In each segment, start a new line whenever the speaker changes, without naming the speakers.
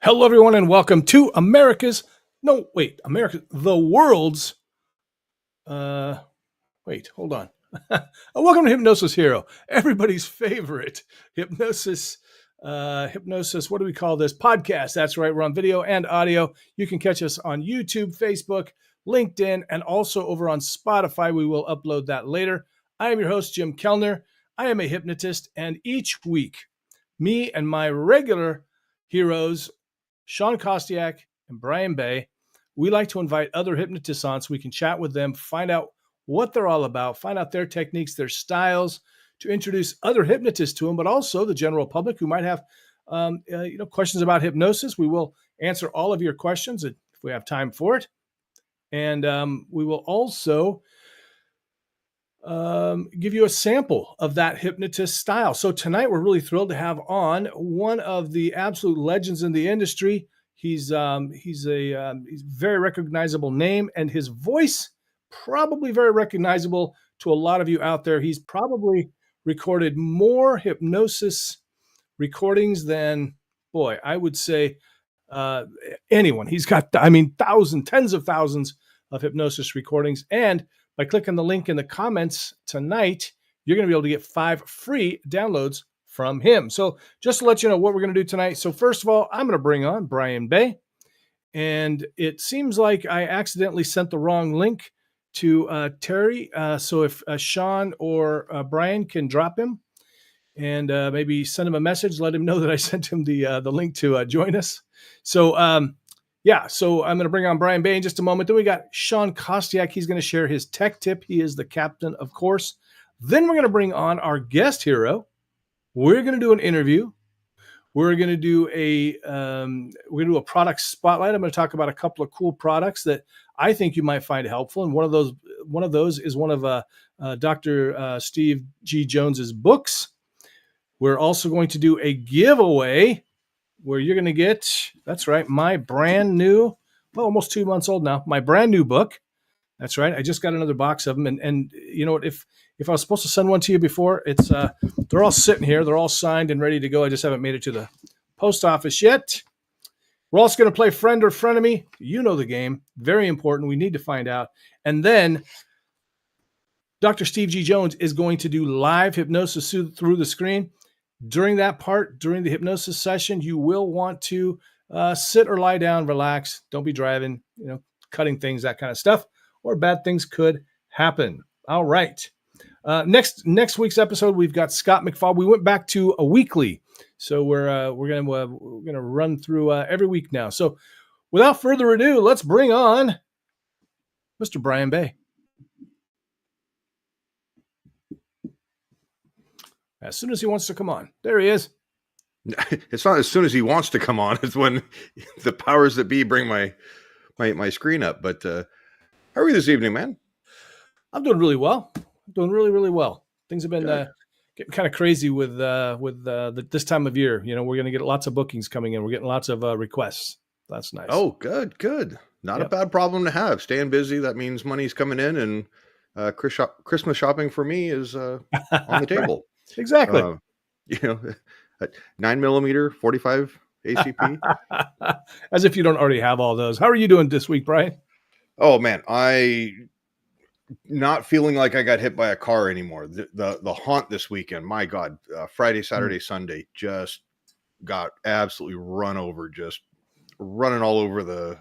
Hello, everyone, and welcome to the world's, hold on. Welcome to Hypnosis Hero, everybody's favorite hypnosis, what do we call this? Podcast. That's right. We're on video and audio. You can catch us on YouTube, Facebook, LinkedIn, and also over on Spotify. We will upload that later. I am your host, Jim Kellner. I am a hypnotist, and each week, me and my regular heroes, Shawn Kostiuk and Brian Bay, we like to invite other hypnotists on so we can chat with them, find out what they're all about, find out their techniques, their styles, to introduce other hypnotists to them, but also the general public who might have questions about hypnosis. We will answer all of your questions if we have time for it. And we will also give you a sample of that hypnotist style. So tonight we're really thrilled to have on one of the absolute legends in the industry. He's a very recognizable name, and his voice probably very recognizable to a lot of you out there. He's probably recorded more hypnosis recordings than, I would say anyone. He's got, tens of thousands of hypnosis recordings. And by clicking the link in the comments tonight, you're going to be able to get 5 free downloads from him. So just to let you know what we're going to do tonight. So first of all, I'm going to bring on Brian Bay. And it seems like I accidentally sent the wrong link to Terry. So if Shawn or Brian can drop him and maybe send him a message, let him know that I sent him the link to join us. So so I'm going to bring on Brian Bay in just a moment. Then we got Shawn Kostiuk. He's going to share his tech tip. He is the captain, of course. Then we're going to bring on our guest hero. We're going to do an interview. We're going to do a product spotlight. I'm going to talk about a couple of cool products that I think you might find helpful. And one of those is one of Dr. Steve G. Jones's books. We're also going to do a giveaway where you're going to get, that's right, my brand new, almost 2 months old now, my brand new book. That's right. I just got another box of them. And you know what, if I was supposed to send one to you before, it's they're all sitting here. They're all signed and ready to go. I just haven't made it to the post office yet. We're also going to play Friend or Frenemy. You know the game. Very important. We need to find out. And then Dr. Steve G. Jones is going to do live hypnosis through the screen. During that part, during the hypnosis session, you will want to sit or lie down, relax. Don't be driving, cutting things, that kind of stuff, or bad things could happen. All right. Next week's episode, we've got Scott McFall. We went back to a weekly, so we're gonna run through every week now. So, without further ado, let's bring on Mr. Brian Bay. As soon as he wants to come on. There he is.
It's not as soon as he wants to come on. It's when the powers that be bring my screen up. But how are you this evening, man?
I'm doing really well. I'm doing really, really well. Things have been getting kind of crazy with this time of year. We're going to get lots of bookings coming in. We're getting lots of requests. That's nice.
Oh, good. Not a bad problem to have. Staying busy. That means money's coming in, and Christmas shopping for me is on the table.
Right. Exactly.
9mm 45 ACP.
As if you don't already have all those. How are you doing this week, Brian?
Oh man, I not feeling like I got hit by a car anymore. The haunt this weekend, my God, Friday, Saturday, Sunday, just got absolutely run over, just running all over the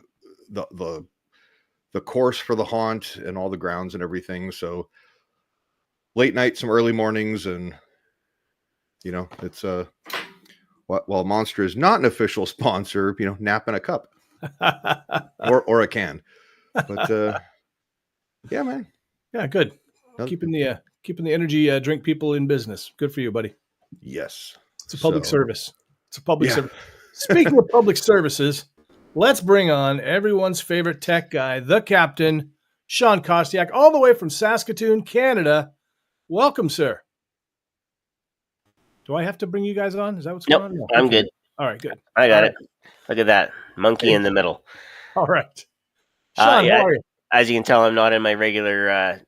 course for the haunt and all the grounds and everything. So late night, some early mornings, and it's while Monster is not an official sponsor, nap in a cup or a can. But yeah, man.
Yeah, good. Keeping the energy drink people in business. Good for you, buddy.
Yes.
It's a public service. It's a public service. Speaking of public services, let's bring on everyone's favorite tech guy, the captain, Shawn Kostiuk, all the way from Saskatoon, Canada. Welcome, sir. Do I have to bring you guys on? Is that what's going on?
No, I'm good.
All right, good.
I got it. Look at that. Monkey in the middle.
All right. Shawn, how are you?
As you can tell, I'm not in my regular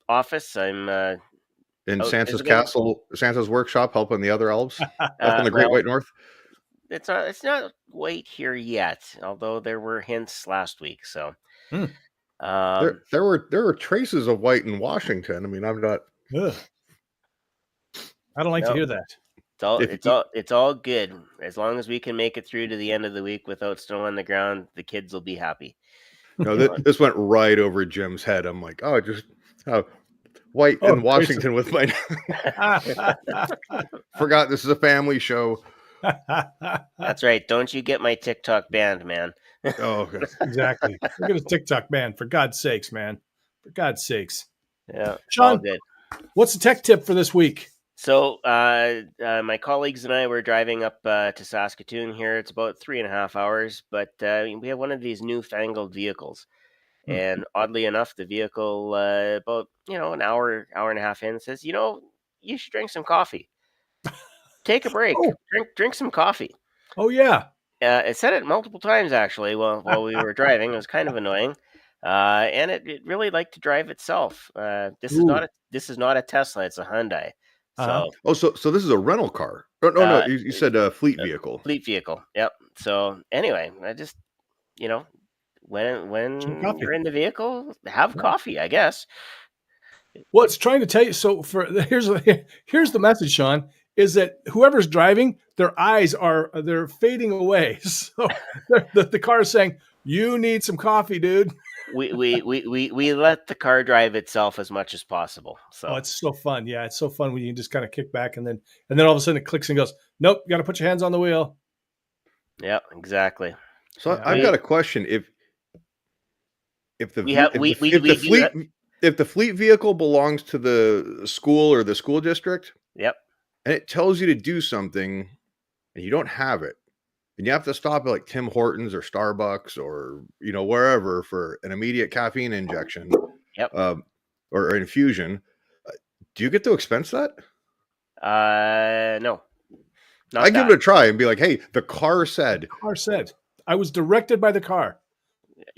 office. I'm
in Santa's castle, Santa's workshop, helping the other elves up in the Great White North.
It's not white here yet, although there were hints last week. So
Hmm.
There were traces of white in Washington. I mean, I'm not.
Ugh. I don't like to
No.
hear that.
It's all good as long as we can make it through to the end of the week without snow on the ground. The kids will be happy.
No, this went right over Jim's head. I'm like, oh, just white in Washington with my. Forgot this is a family show.
That's right. Don't you get my TikTok banned, man?
Oh, okay.
Exactly. Look at a TikTok ban, for God's sakes, man. For God's sakes.
Yeah,
Shawn,
all good.
What's the tech tip for this week?
So, my colleagues and I were driving up to Saskatoon here. It's about 3.5 hours, but we have one of these newfangled vehicles. And oddly enough, the vehicle, about an hour and a half in, says, you should drink some coffee. Take a break.
Oh.
Drink some coffee.
Oh, yeah.
It said it multiple times, actually, while we were driving. It was kind of annoying. And it really liked to drive itself. This is not a Tesla. It's a Hyundai.
Uh-huh.
So,
so this is a rental car. Oh, no, you said a fleet vehicle.
Fleet vehicle. Yep. So anyway, I just, when you're in the vehicle, have coffee, I guess.
Well, it's trying to tell you. So here's the message, Shawn, is that whoever's driving, their eyes they're fading away. So the car is saying, you need some coffee, dude.
We let the car drive itself as much as possible. So
it's so fun. Yeah, it's so fun when you can just kind of kick back and then all of a sudden it clicks and goes, nope, you got to put your hands on the wheel.
Yeah, exactly.
So I've got a question. If the fleet vehicle belongs to the school or the school district,
yep,
and it tells you to do something and you don't have it, and you have to stop at like Tim Hortons or Starbucks or wherever for an immediate caffeine injection,
yep,
or infusion, do you get to expense that?
No.
I give it a try and be like, hey, the car said.
I was directed by the car.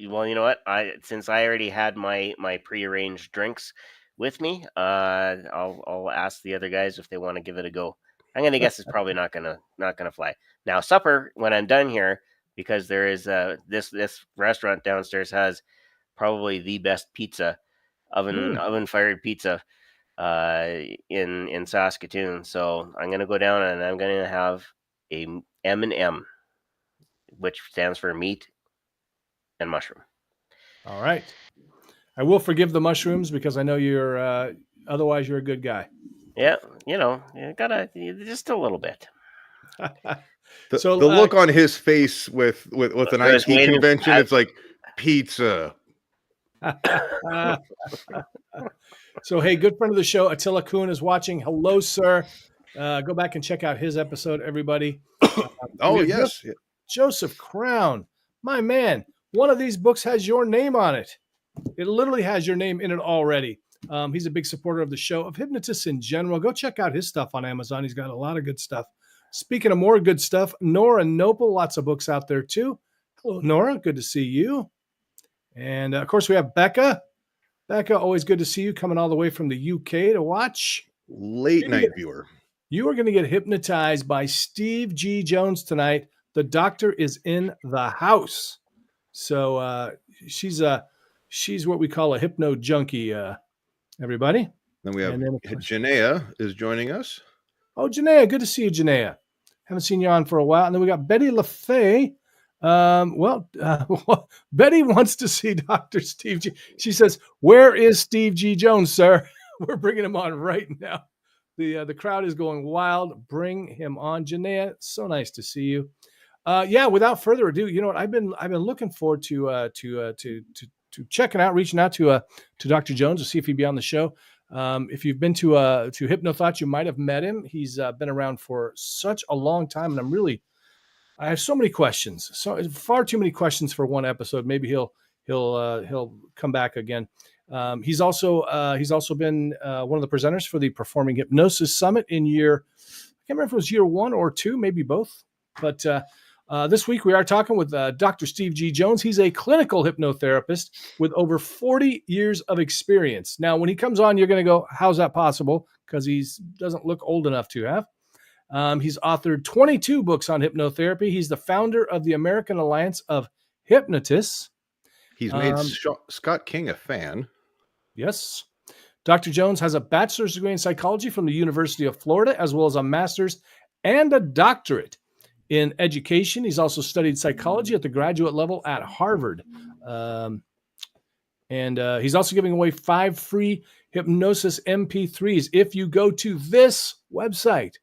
Well, you know what? Since I already had my prearranged drinks with me, I'll ask the other guys if they want to give it a go. I'm gonna guess it's probably not gonna fly. Now, supper when I'm done here, because there is this restaurant downstairs has probably the best pizza, oven fired pizza, in Saskatoon. So I'm gonna go down and I'm gonna have a M&M, which stands for meat and mushroom.
All right. I will forgive the mushrooms because I know you're otherwise you're a good guy.
Yeah, you gotta just a little bit.
The look on his face with an IT convention, it's like pizza.
So, hey, good friend of the show, Attila Kuhn is watching. Hello, sir. Go back and check out his episode, everybody.
Oh, yes.
Joseph Crown, my man. One of these books has your name on it. It literally has your name in it already. He's a big supporter of the show, of hypnotists in general. Go check out his stuff on Amazon. He's got a lot of good stuff. Speaking of more good stuff, Nora Nopal, lots of books out there too. Hello, Nora. Good to see you. And, of course, we have Becca. Becca, always good to see you, coming all the way from the UK to watch.
Late night viewer.
You are going to get hypnotized by Steve G. Jones tonight. The doctor is in the house. So she's what we call a hypno junkie, everybody.
Then we have Janaea is joining us.
Oh, Janaea, good to see you, Janaea. Haven't seen you on for a while. And then we got Betty LaFay. Betty wants to see Dr. Steve G. She says, where is Steve G. Jones, sir? We're bringing him on right now. The crowd is going wild. Bring him on. Janaea, so nice to see you. Without further ado, you know what? I've been looking forward to checking out, reaching out to Dr. Jones to see if he'd be on the show. If you've been to Hypnothoughts, you might have met him. He's been around for such a long time, and I have so many questions, so far too many questions for one episode. Maybe he'll come back again. He's also been one of the presenters for the Performing Hypnosis Summit in I can't remember if it was year 1 or 2, maybe both. But this week we are talking with Dr. Steve G. Jones. He's a clinical hypnotherapist with over 40 years of experience. Now, when he comes on, you're going to go, how's that possible? Because he doesn't look old enough to have. He's authored 22 books on hypnotherapy. He's the founder of the American Alliance of Hypnotists.
He's made Scott King a fan.
Yes. Dr. Jones has a bachelor's degree in psychology from the University of Florida, as well as a master's and a doctorate in education. He's also studied psychology at the graduate level at Harvard. And he's also giving away 5 free hypnosis MP3s. If you go to this website,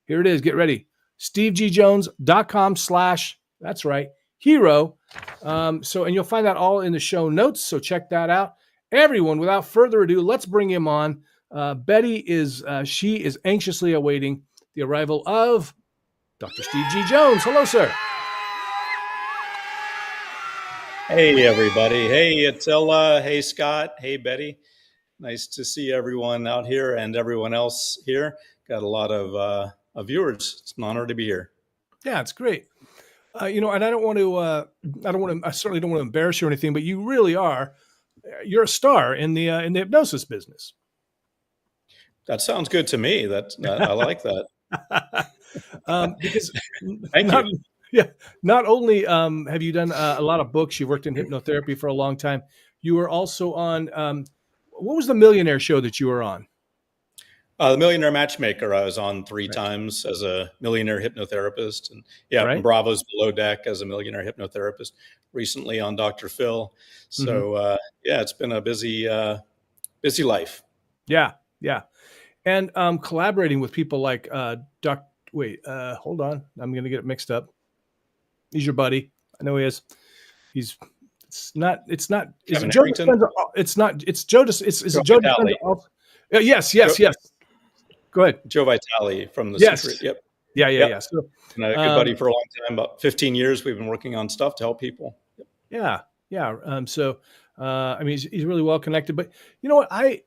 here it is, get ready, stevegjones.com/ that's right, hero. And you'll find that all in the show notes. So check that out. Everyone, without further ado, let's bring him on. Betty is anxiously awaiting the arrival of Dr. Steve G. Jones. Hello, sir.
Hey, everybody. Hey, Attila. Hey, Scott. Hey, Betty. Nice to see everyone out here and everyone else here. Got a lot of viewers. It's an honor to be here.
Yeah, it's great. And I certainly don't want to embarrass you or anything, but you really are. You're a star in the hypnosis business.
That sounds good to me. I like that.
Because
Thank you.
Yeah, not only have you done a lot of books, you've worked in hypnotherapy for a long time. You were also on what was the Millionaire show that you were on?
The Millionaire Matchmaker. I was on 3 times as a millionaire hypnotherapist, and
Right.
Bravo's Below Deck as a millionaire hypnotherapist. Recently on Dr. Phil. So it's been a busy life.
Yeah. And collaborating with people like hold on, I'm going to get it mixed up. He's your buddy. I know he is. It's not. Is it Joe Dispenza? It's not. It's Joe. Is it Joe Dispenza? Yes. Go ahead.
Joe Vitale from The
Yes.
Secret. Yep.
Yeah. So,
and a good buddy for a long time. About 15 years, we've been working on stuff to help people.
Yeah. He's really well connected. But you know what? I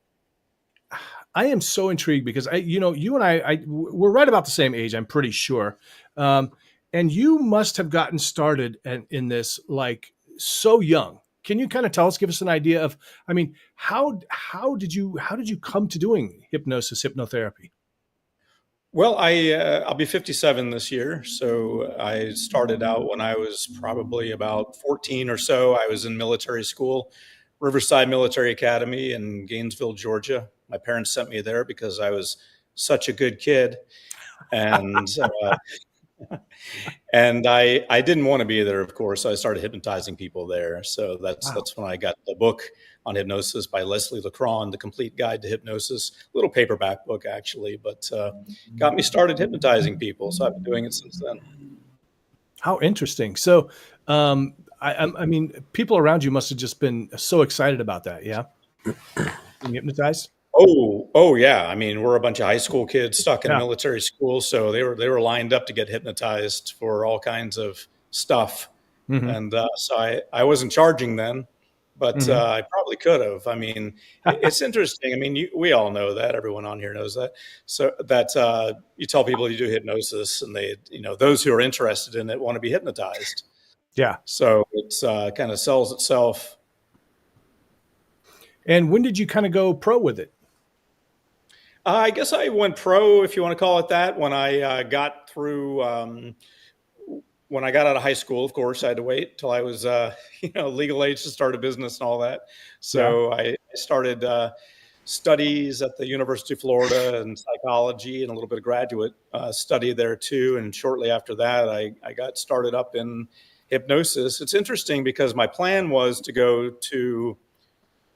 am so intrigued because you and I we're right about the same age. I'm pretty sure. And you must have gotten started in this like so young. Can you kind of give us an idea of, how did you come to doing hypnotherapy?
Well, I'll be 57 this year. So I started out when I was probably about 14 or so. I was in military school, Riverside Military Academy in Gainesville, Georgia. My parents sent me there because I was such a good kid. And and I didn't want to be there, of course. So I started hypnotizing people there. So that's when I got the book on hypnosis by Leslie LeCron, The Complete Guide to Hypnosis, little paperback book actually, but got me started hypnotizing people. So I've been doing it since then.
How interesting. So, people around you must have just been so excited about that. Yeah. Being hypnotized.
Oh yeah. We're a bunch of high school kids stuck in military school. So they were lined up to get hypnotized for all kinds of stuff. Mm-hmm. And so I wasn't charging then, but I probably could have. It's interesting. We all know that. Everyone on here knows that. So that you tell people you do hypnosis and they, those who are interested in it want to be hypnotized.
Yeah.
So it's kind of sells itself.
And when did you kind of go pro with it?
I guess I went pro, if you want to call it that, when I got through, when I got out of high school. Of course, I had to wait till I was, legal age to start a business and all that. So I started studies at the University of Florida in psychology and a little bit of graduate study there too. And shortly after that, I got started up in hypnosis. It's interesting because my plan was to go to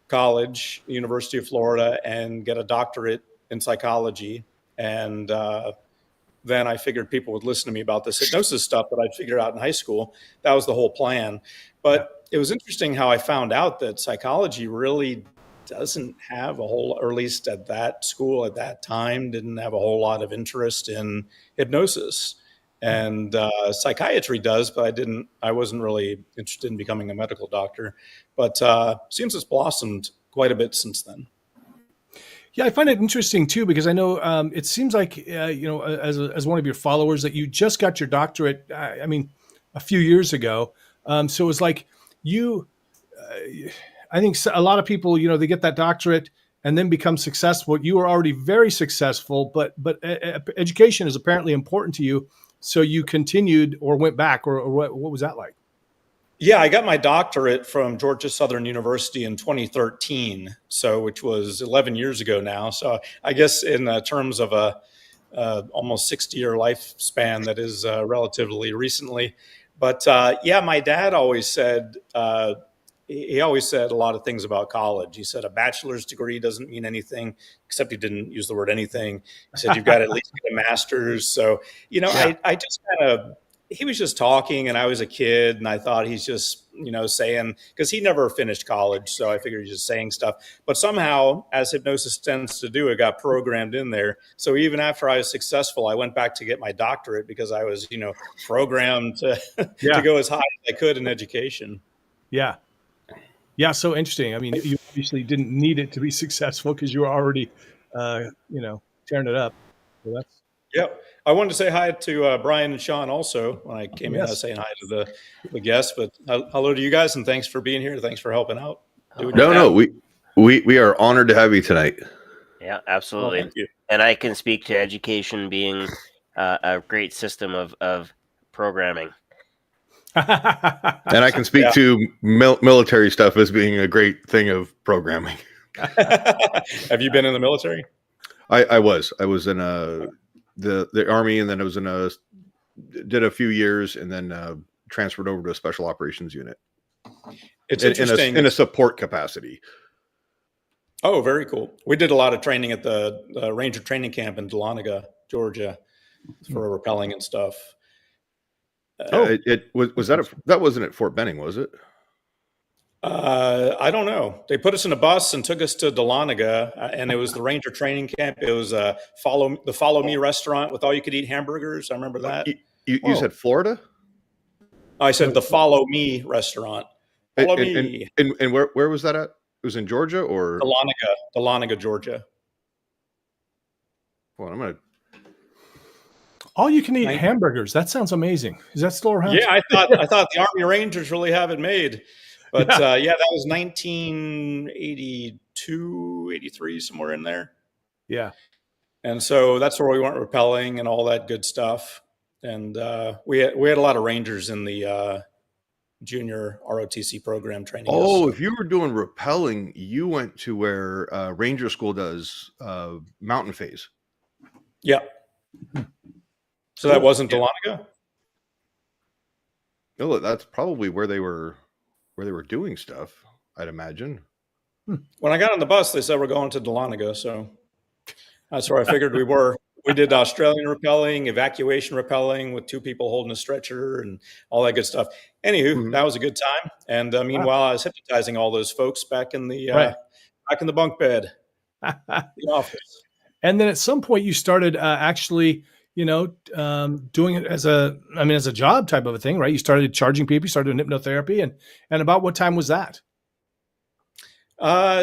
college, University of Florida, and get a doctorate in psychology. And then I figured people would listen to me about this hypnosis stuff that I'd figured out in high school. That was the whole plan. But it was interesting how I found out that psychology really doesn't have a whole, or at least at that school at that time, didn't have a whole lot of interest in hypnosis. And psychiatry does, but I wasn't really interested in becoming a medical doctor. But seems it's blossomed quite a bit since then.
Yeah, I find it interesting too, because I know it seems like, as one of your followers, that you just got your doctorate, a few years ago. So it was like I think a lot of people, they get that doctorate and then become successful. You were already very successful, but education is apparently important to you. So you continued or went back, or what was that like?
Yeah, I got my doctorate from Georgia Southern University in 2013, so which was 11 years ago now. So I guess in terms of a almost 60-year lifespan, that is relatively recently. But yeah, my dad always said, he always said a lot of things about college. He said a bachelor's degree doesn't mean anything, except he didn't use the word anything. He said you've got to at least get a master's. So, you know,
Yeah.
I just kind of, he was just talking, and I was a kid, and I thought he's just, you know, saying, because he never finished college, so I figured he's just saying stuff. But somehow, as hypnosis tends to do, it got programmed in there. So even after I was successful, I went back to get my doctorate because I was, you know, programmed to,
Yeah.
to go as high as I could in education.
Yeah. Yeah. So interesting. I mean, you obviously didn't need it to be successful because you were already, you know, tearing it up. So that's,
Yep. I wanted to say hi to Brian and Shawn also when I came in. I was
yes.
saying hi to the guests, but hello to you guys, and thanks for being here. Thanks for helping out.
No, we are honored to have you tonight.
Yeah, absolutely.
Thank you.
And I can speak to education being a great system of programming.
And I can speak to military stuff as being a great thing of programming.
Have you been in the military?
I was in the Army, and then I was did a few years, and then transferred over to a special operations unit.
It's interesting.
In a support capacity.
Oh, very cool. We did a lot of training at the Ranger training camp in Dahlonega, Georgia, for rappelling and stuff.
It was that wasn't at Fort Benning, was it?
I don't know. They put us in a bus and took us to Dahlonega, and it was the Ranger training camp. It was the Follow Me restaurant with all you could eat hamburgers. I remember that.
You said Florida?
I said the Follow Me restaurant. Follow me.
And where was that at? It was in Georgia or
Dahlonega, Georgia.
Well, I'm gonna.
All you can eat hamburgers. That sounds amazing. Is that still around?
Yeah, I thought the Army Rangers really have it made. But yeah, that was 1982, 83, somewhere in there.
Yeah.
And so that's where we went rappelling and all that good stuff. And we had a lot of Rangers in the junior ROTC program training.
Oh, if you were doing rappelling, you went to where Ranger School does mountain phase.
Yeah. So that wasn't Dahlonega?
No, that's probably where they were doing stuff, I'd imagine.
When I got on the bus, they said we're going to Dahlonega, so that's where I figured we were. We did Australian rappelling, evacuation rappelling with 2 people holding a stretcher and all that good stuff. Anywho, that was a good time. And meanwhile, I was hypnotizing all those folks back in the bunk bed, the office.
And then at some point you started actually, doing it as a job type of a thing, right? You started charging people, you started doing hypnotherapy, and about what time was that?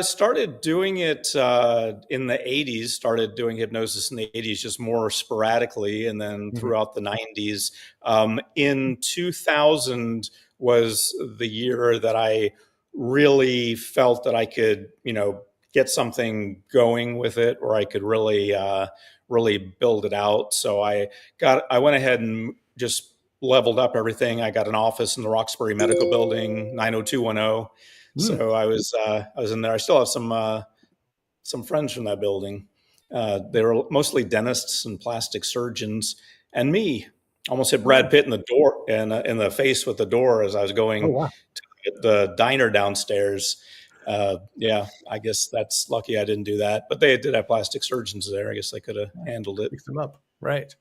Started doing it in the 80s, started doing hypnosis in the 80s, just more sporadically. And then throughout the 90s, in 2000 was the year that I really felt that I could, get something going with it, or I could really build it out. So I went ahead and just leveled up everything. I got an office in the Roxbury Medical Building, 90210. So I was in there. I still have some friends from that building. They were mostly dentists and plastic surgeons, and me. Almost hit Brad Pitt in the door and in the face with the door as I was going to the diner downstairs. Yeah, I guess that's lucky I didn't do that. But they did have plastic surgeons there. I guess they could have handled it.
Fix them up, right?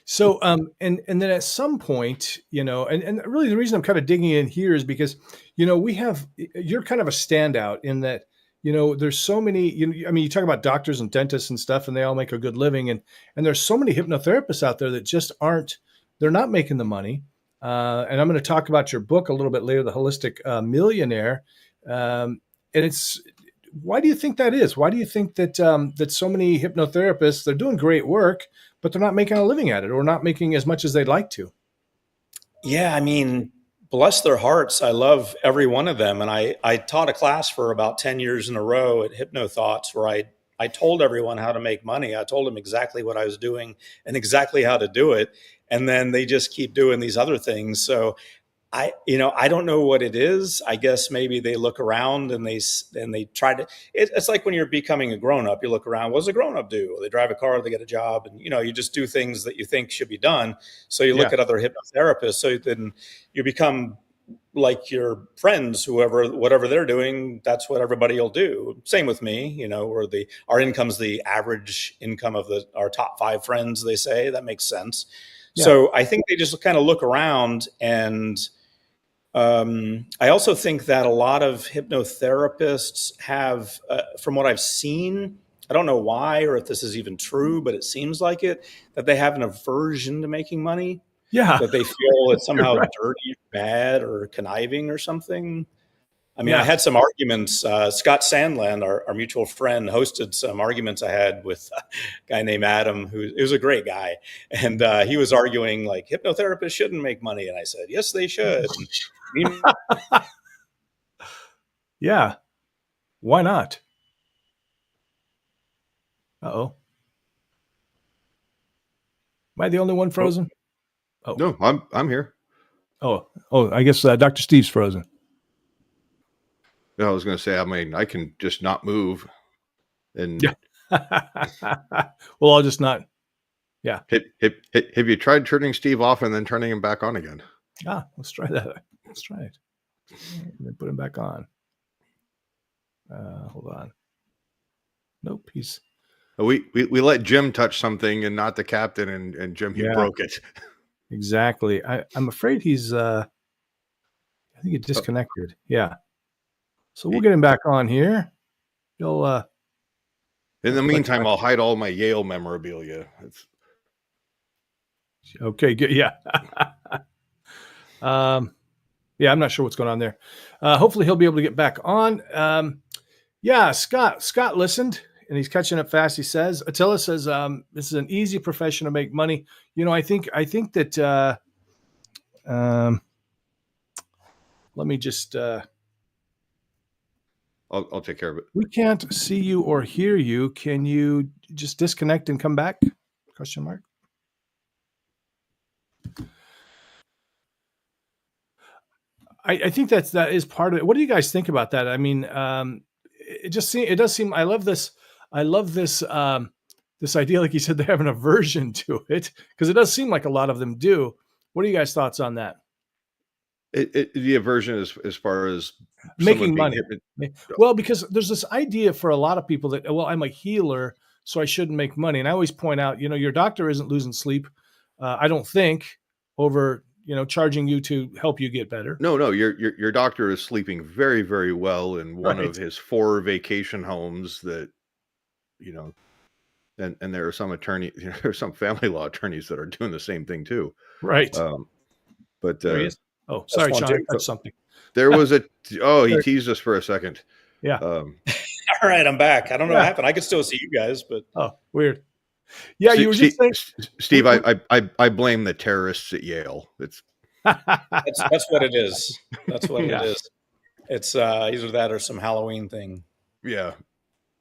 So, and then at some point, and really the reason I'm kind of digging in here is because, you're kind of a standout in that, there's so many, you talk about doctors and dentists and stuff, and they all make a good living. And there's so many hypnotherapists out there that just they're not making the money. And I'm going to talk about your book a little bit later, The Holistic Millionaire. And why do you think that is? Why do you think that that so many hypnotherapists, they're doing great work, but they're not making a living at it, or not making as much as they'd like to?
Yeah, bless their hearts, I love every one of them. And I taught a class for about 10 years in a row at HypnoThoughts where I told everyone how to make money. I told them exactly what I was doing and exactly how to do it. And then they just keep doing these other things. So I don't know what it is. I guess maybe they look around and they try to, it's like when you're becoming a grown up, you look around, what does a grown up do? They drive a car, they get a job, and, you just do things that you think should be done. So you look at other hypnotherapists. So then you become like your friends, whatever they're doing, that's what everybody will do. Same with me, where our income's the average income of our top 5 friends, they say. That makes sense. Yeah. So I think they just kind of look around, and I also think that a lot of hypnotherapists have, from what I've seen, I don't know why or if this is even true, but it seems like it, that they have an aversion to making money.
Yeah.
That they feel it's somehow dirty, bad, or conniving or something. I mean, I had some arguments. Scott Sandland, our mutual friend, hosted some arguments I had with a guy named Adam, who was a great guy. And he was arguing like hypnotherapists shouldn't make money. And I said, yes, they should.
Yeah. Why not? Uh-oh. Am I the only one frozen?
Oh. No, I'm here.
Oh, I guess Dr. Steve's frozen.
No, I was going to say, I mean, I can just not move. And
yeah. Well, I'll just not. Yeah.
Have you tried turning Steve off and then turning him back on again?
Let's try that. Let's try it. And then put him back on. Hold on. Nope.
We let Jim touch something and not the captain, and Jim, he broke it.
Exactly. I'm afraid he's, I think he disconnected. Yeah. So we'll get him back on here. He'll,
in the meantime, I'll hide all my Yale memorabilia.
Okay, good. Yeah. Yeah, I'm not sure what's going on there. Hopefully he'll be able to get back on. Yeah, Scott listened, and he's catching up fast. He says, Attila says, this is an easy profession to make money. I think that, let me just,
I'll take care of it.
We can't see you or hear you. Can you just disconnect and come back? Question mark. I think that is part of it. What do you guys think about that? I mean, it does seem. I love this. This idea, like you said, they have an aversion to it, because it does seem like a lot of them do. What are you guys' thoughts on that?
The aversion as far as
making money. Well, because there's this idea for a lot of people that, well, I'm a healer, so I shouldn't make money. And I always point out, your doctor isn't losing sleep, I don't think, over charging you to help you get better.
No, your doctor is sleeping very, very well in one of his 4 vacation homes that, and there are some there are some family law attorneys that are doing the same thing too.
Right.
But
oh, sorry, Shawn, I touched something.
There was he teased us for a second.
Yeah.
All right, I'm back. I don't know what happened. I could still see you guys, but
weird. Yeah, you were just saying,
Steve. I blame the terrorists at Yale.
That's what it is. That's what it is. It's either that or some Halloween thing.
Yeah.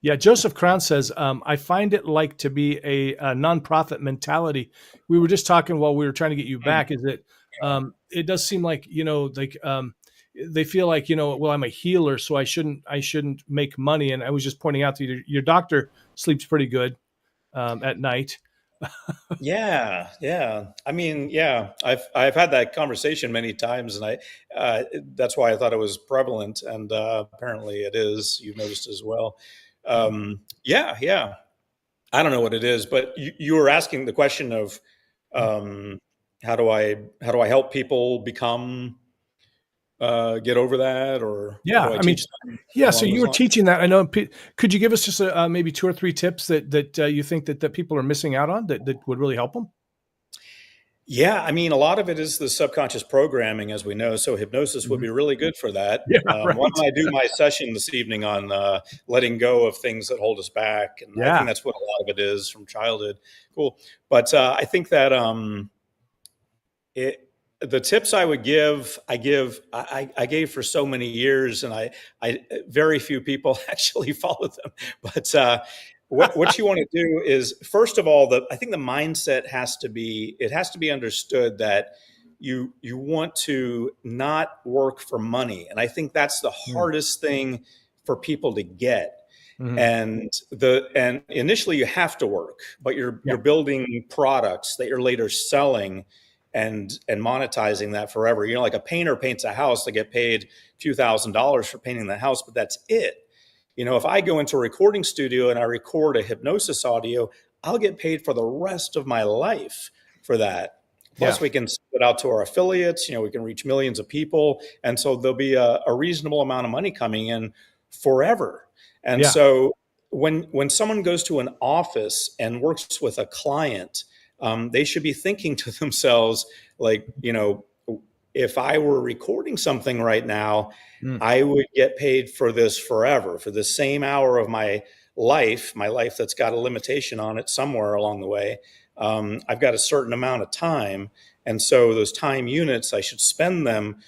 Yeah. Joseph Crown says, I find it like to be a nonprofit mentality. We were just talking while we were trying to get you back. Is that it does seem like they feel like well, I'm a healer, so I shouldn't make money. And I was just pointing out to your doctor sleeps pretty good at night.
Yeah. I mean, I've had that conversation many times, and that's why I thought it was prevalent, and apparently it is. You've noticed as well. Yeah. I don't know what it is, but you were asking the question of how do I help people become get over that, or
I mean, so you were teaching that. I know. Could you give us just maybe 2 or 3 tips that you think that people are missing out on that would really help them?
Yeah, I mean, a lot of it is the subconscious programming, as we know. So hypnosis would be really good for that.
Yeah,
Why don't I do my session this evening on letting go of things that hold us back? And I think that's what a lot of it is from childhood. Cool. But I think that the tips I would give, I gave for so many years, and I very few people actually follow them. But what you want to do is, first of all, I think the mindset has to be understood that you want to not work for money, and I think that's the hardest thing for people to get. And initially you have to work, but you're building products that you're later selling and monetizing that forever. You know, like a painter paints a house, they get paid a few $1,000s for painting the house, but that's it. You know, if I go into a recording studio and I record a hypnosis audio, I'll get paid for the rest of my life for that. Plus, we can send it out to our affiliates. You know, we can reach millions of people, and so there'll be a reasonable amount of money coming in forever. And so when someone goes to an office and works with a client, they should be thinking to themselves, like, you know, if I were recording something right now, I would get paid for this forever, for the same hour of my life that's got a limitation on it somewhere along the way. I've got a certain amount of time. And so those time units, I should spend them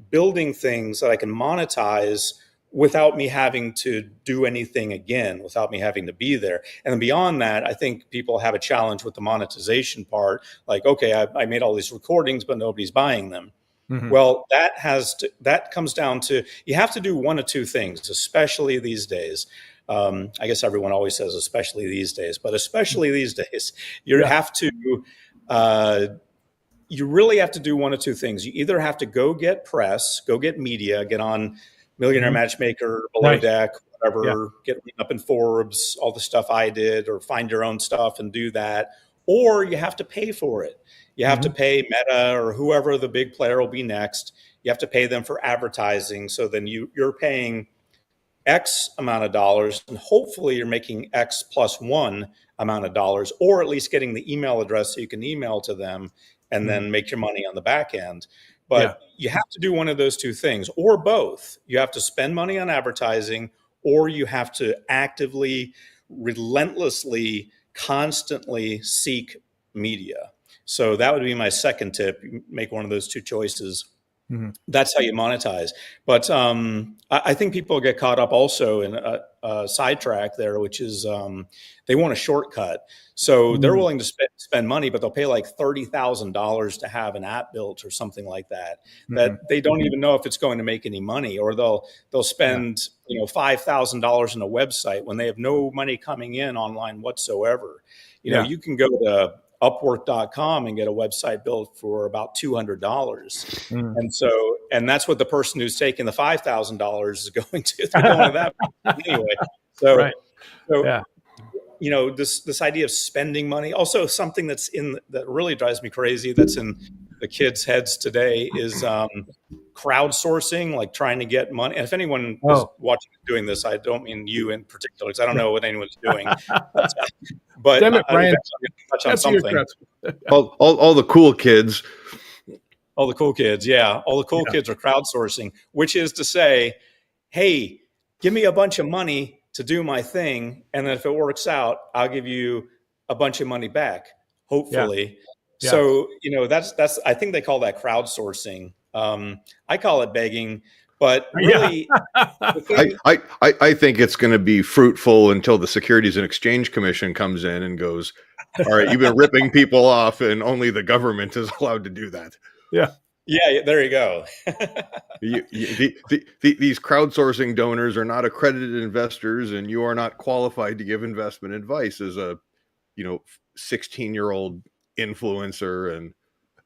building things that I can monetize without me having to do anything again, without me having to be there. And beyond that, I think people have a challenge with the monetization part. Like, okay, I made all these recordings, but nobody's buying them. Well, that comes down to, you have to do one of two things, especially these days. I guess everyone always says, especially these days, but especially these days, you really have to do one of two things. You either have to go get press, go get media, get on Millionaire Matchmaker, Below Deck, whatever, get up in Forbes, all the stuff I did, or find your own stuff and do that. Or you have to pay for it. You have to pay Meta or whoever the big player will be next. You have to pay them for advertising. So then you're paying X amount of dollars, and hopefully you're making X plus one amount of dollars, or at least getting the email address so you can email to them and then make your money on the back end. But you have to do one of those two things, or both. You have to spend money on advertising, or you have to actively, relentlessly, constantly seek media. So that would be my second tip. You make one of those two choices. That's how you monetize. But I think people get caught up also in a sidetrack there, which is they want a shortcut. So they're willing to spend money, but they'll pay like $30,000 to have an app built or something like that, that they don't even know if it's going to make any money, or they'll spend $5,000 on a website when they have no money coming in online whatsoever. You know, you can go to Upwork.com and get a website built for about $200. And that's what the person who's taking the $5,000 is going to. They're going to that anyway. So you know, this idea of spending money, also something that really drives me crazy, that's in the kids' heads today, is crowdsourcing, like trying to get money. And if anyone is watching doing this, I don't mean you in particular, because I don't know what anyone's doing. But
damn it, Brian.
Touch on something.
all the cool kids.
All the cool kids, all the cool kids are crowdsourcing, which is to say, hey, give me a bunch of money to do my thing, and then if it works out, I'll give you a bunch of money back, hopefully. So, you know, that's I think they call that crowdsourcing. I call it begging, but really,
I think it's going to be fruitful until the Securities and Exchange Commission comes in and goes, all right, you've been ripping people off, and only the government is allowed to do that.
Yeah, there you go.
These crowdsourcing donors are not accredited investors, and you are not qualified to give investment advice as a 16-year-old influencer and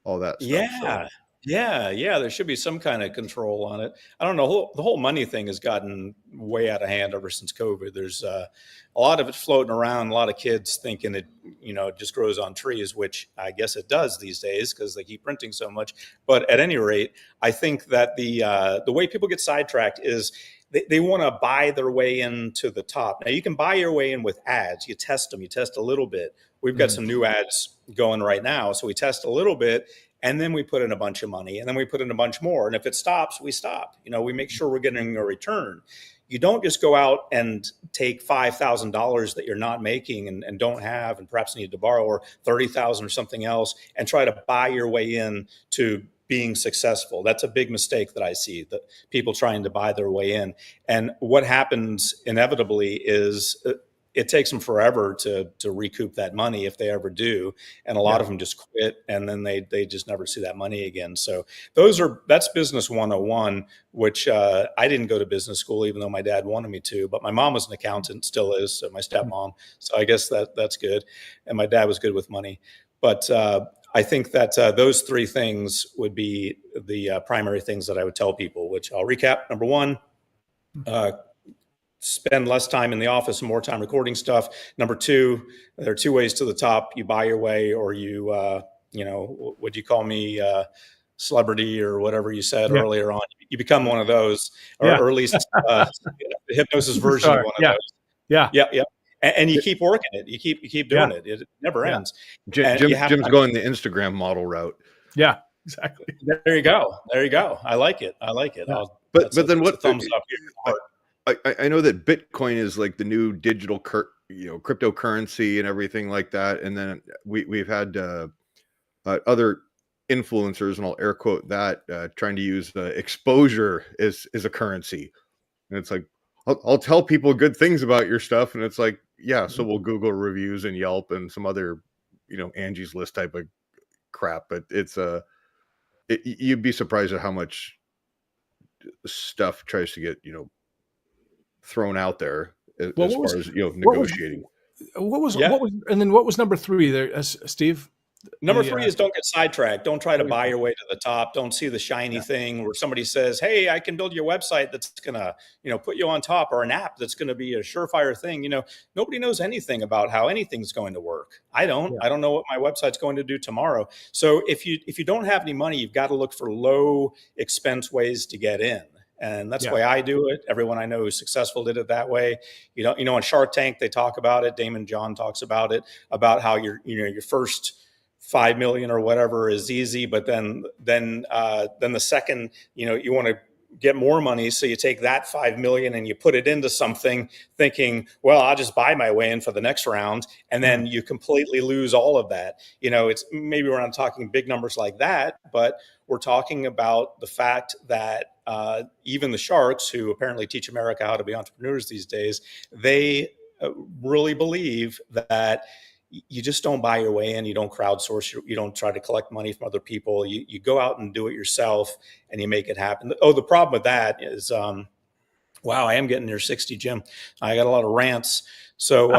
all that stuff.
Yeah. There should be some kind of control on it. I don't know. The whole money thing has gotten way out of hand ever since COVID. There's a lot of it floating around. A lot of kids thinking it, it just grows on trees, which I guess it does these days because they keep printing so much. But at any rate, I think that the way people get sidetracked is they want to buy their way into the top. Now, you can buy your way in with ads. You test them. You test a little bit. We've got some new ads going right now. So we test a little bit, and then we put in a bunch of money, and then we put in a bunch more. And if it stops, we stop. We make sure we're getting a return. You don't just go out and take $5,000 that you're not making and don't have and perhaps need to borrow, or $30,000 or something else, and try to buy your way in to being successful. That's a big mistake that I see, that people trying to buy their way in. And what happens inevitably is it takes them forever to recoup that money if they ever do. And a lot of them just quit, and then they just never see that money again. So that's business 101, which I didn't go to business school, even though my dad wanted me to, but my mom was an accountant, still is, so my stepmom. So I guess that's good. And my dad was good with money. But I think that those three things would be the primary things that I would tell people, which I'll recap. Number one, spend less time in the office and more time recording stuff. Number two, there are two ways to the top. You buy your way, or you would you call me celebrity or whatever you said earlier on. You become one of those, or at least the hypnosis version of one of those. Yeah. And you keep working it. You keep doing it. It never ends.
Jim's going the Instagram model route.
Yeah, exactly.
There you go. I like it.
Yeah.
But then what?
Thumbs up here.
I know that Bitcoin is like the new digital, cryptocurrency and everything like that. And then we've had other influencers, and I'll air quote that, trying to use the exposure as a currency. And it's like, I'll tell people good things about your stuff, and it's like, so we'll Google reviews and Yelp and some other, Angie's List type of crap. But it's you'd be surprised at how much stuff tries to get thrown out there as far as negotiating.
What was number three there, Steve?
Number three is don't get sidetracked. Don't try to buy your way to the top. Don't see the shiny thing where somebody says, "Hey, I can build you a website that's gonna, put you on top, or an app that's gonna be a surefire thing." Nobody knows anything about how anything's going to work. I don't. I don't know what my website's going to do tomorrow. So if you don't have any money, you've got to look for low expense ways to get in. And that's the way I do it. Everyone I know who's successful did it that way. On Shark Tank, they talk about it. Damon John talks about it, about how your first 5 million or whatever is easy, but then the second, you want to get more money. So you take that 5 million and you put it into something thinking, well, I'll just buy my way in for the next round. And then you completely lose all of that. It's maybe we're not talking big numbers like that, but we're talking about the fact that even the sharks, who apparently teach America how to be entrepreneurs these days, they really believe that you just don't buy your way in. You don't crowdsource. You don't try to collect money from other people. You go out and do it yourself, and you make it happen. Oh, the problem with that is, wow, I am getting near 60, Jim. I got a lot of rants. So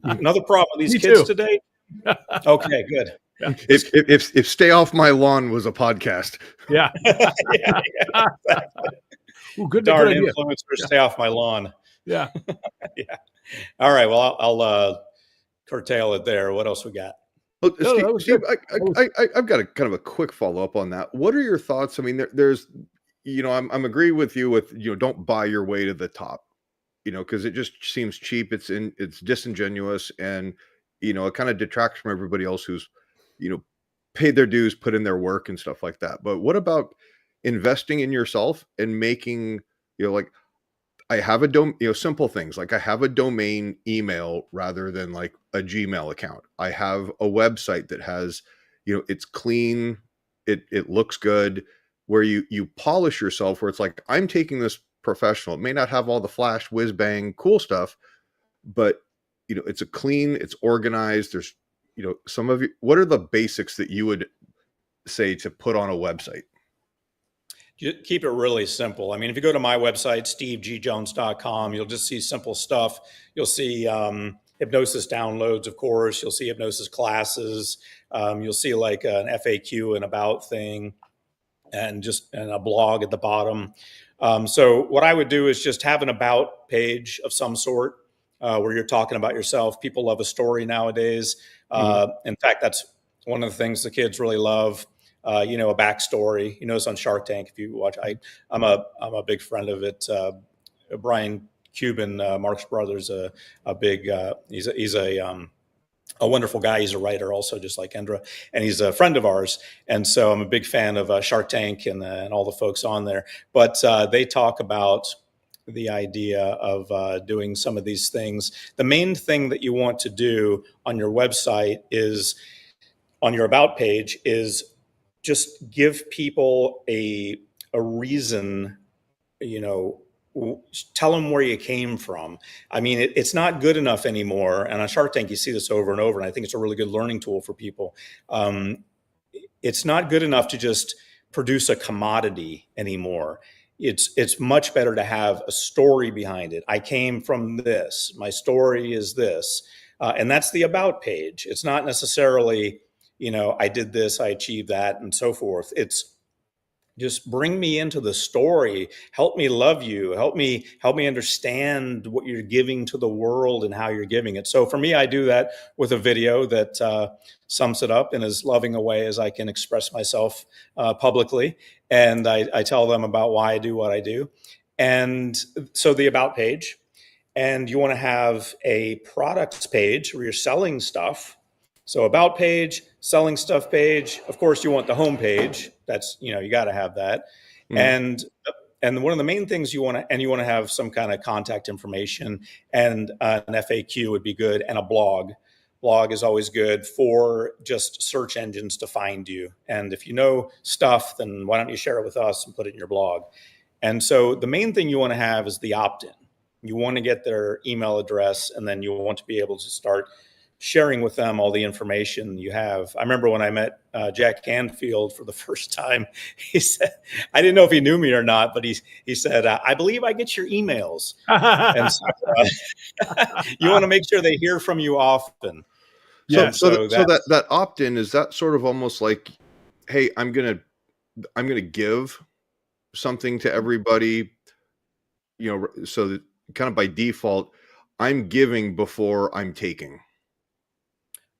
another problem with these kids today. Okay, good.
Yeah. If Stay Off My Lawn was a podcast.
Yeah.
Exactly.
Ooh, good.
Darn influencers, Stay Off My Lawn.
Yeah.
Yeah. All right. Well, I'll curtail it there. What else we got?
Steve, I've got a kind of a quick follow up on that. What are your thoughts? I mean, there's, I'm agree with you with, don't buy your way to the top, because it just seems cheap. It's disingenuous, and, it kind of detracts from everybody else who's, paid their dues, put in their work and stuff like that. But what about investing in yourself and making, like, I have simple things like I have a domain email rather than like a Gmail account. I have a website that has, it's clean. It looks good, where you polish yourself, where it's like, I'm taking this professional. It may not have all the flash, whiz bang, cool stuff, but it's a clean, it's organized. There's, some of you, what are the basics that you would say to put on a website?
You keep it really simple. I mean, if you go to my website, stevegjones.com, you'll just see simple stuff. You'll see hypnosis downloads, of course. You'll see hypnosis classes. You'll see like an FAQ and about thing, and a blog at the bottom. So what I would do is just have an about page of some sort where you're talking about yourself. People love a story nowadays. In fact, that's one of the things the kids really love. A backstory. It's on Shark Tank. If you watch, I'm a big friend of it. Brian Cuban, Marx Brothers, a big. He's a wonderful guy. He's a writer also, just like Endra, and he's a friend of ours. And so I'm a big fan of Shark Tank and all the folks on there. But they talk about the idea of doing some of these things. The main thing that you want to do on your website is, on your about page, is just give people a reason, tell them where you came from. I mean, it's not good enough anymore. And on Shark Tank, you see this over and over. And I think it's a really good learning tool for people. It's not good enough to just produce a commodity anymore. It's much better to have a story behind it. I came from this. My story is this. And that's the about page. It's not necessarily, I did this, I achieved that, and so forth. It's just bring me into the story. Help me love you. Help me understand what you're giving to the world and how you're giving it. So for me, I do that with a video that sums it up in as loving a way as I can express myself publicly. And I tell them about why I do what I do. And so the about page, and you want to have a products page where you're selling stuff. So about page, selling stuff page. Of course, you want the home page. That's, you got to have that. Mm. And one of the main things you want to have some kind of contact information, and an FAQ would be good, and a blog. Blog is always good for just search engines to find you. And if you know stuff, then why don't you share it with us and put it in your blog? And so the main thing you want to have is the opt-in. You want to get their email address, and then you want to be able to start sharing with them all the information you have. I remember when I met Jack Canfield for the first time, he said, I didn't know if he knew me or not, but he said, I believe I get your emails. And so, you want to make sure they hear from you often.
Yeah. So that opt-in, is that sort of almost like, hey, I'm going to give something to everybody, so that kind of by default, I'm giving before I'm taking.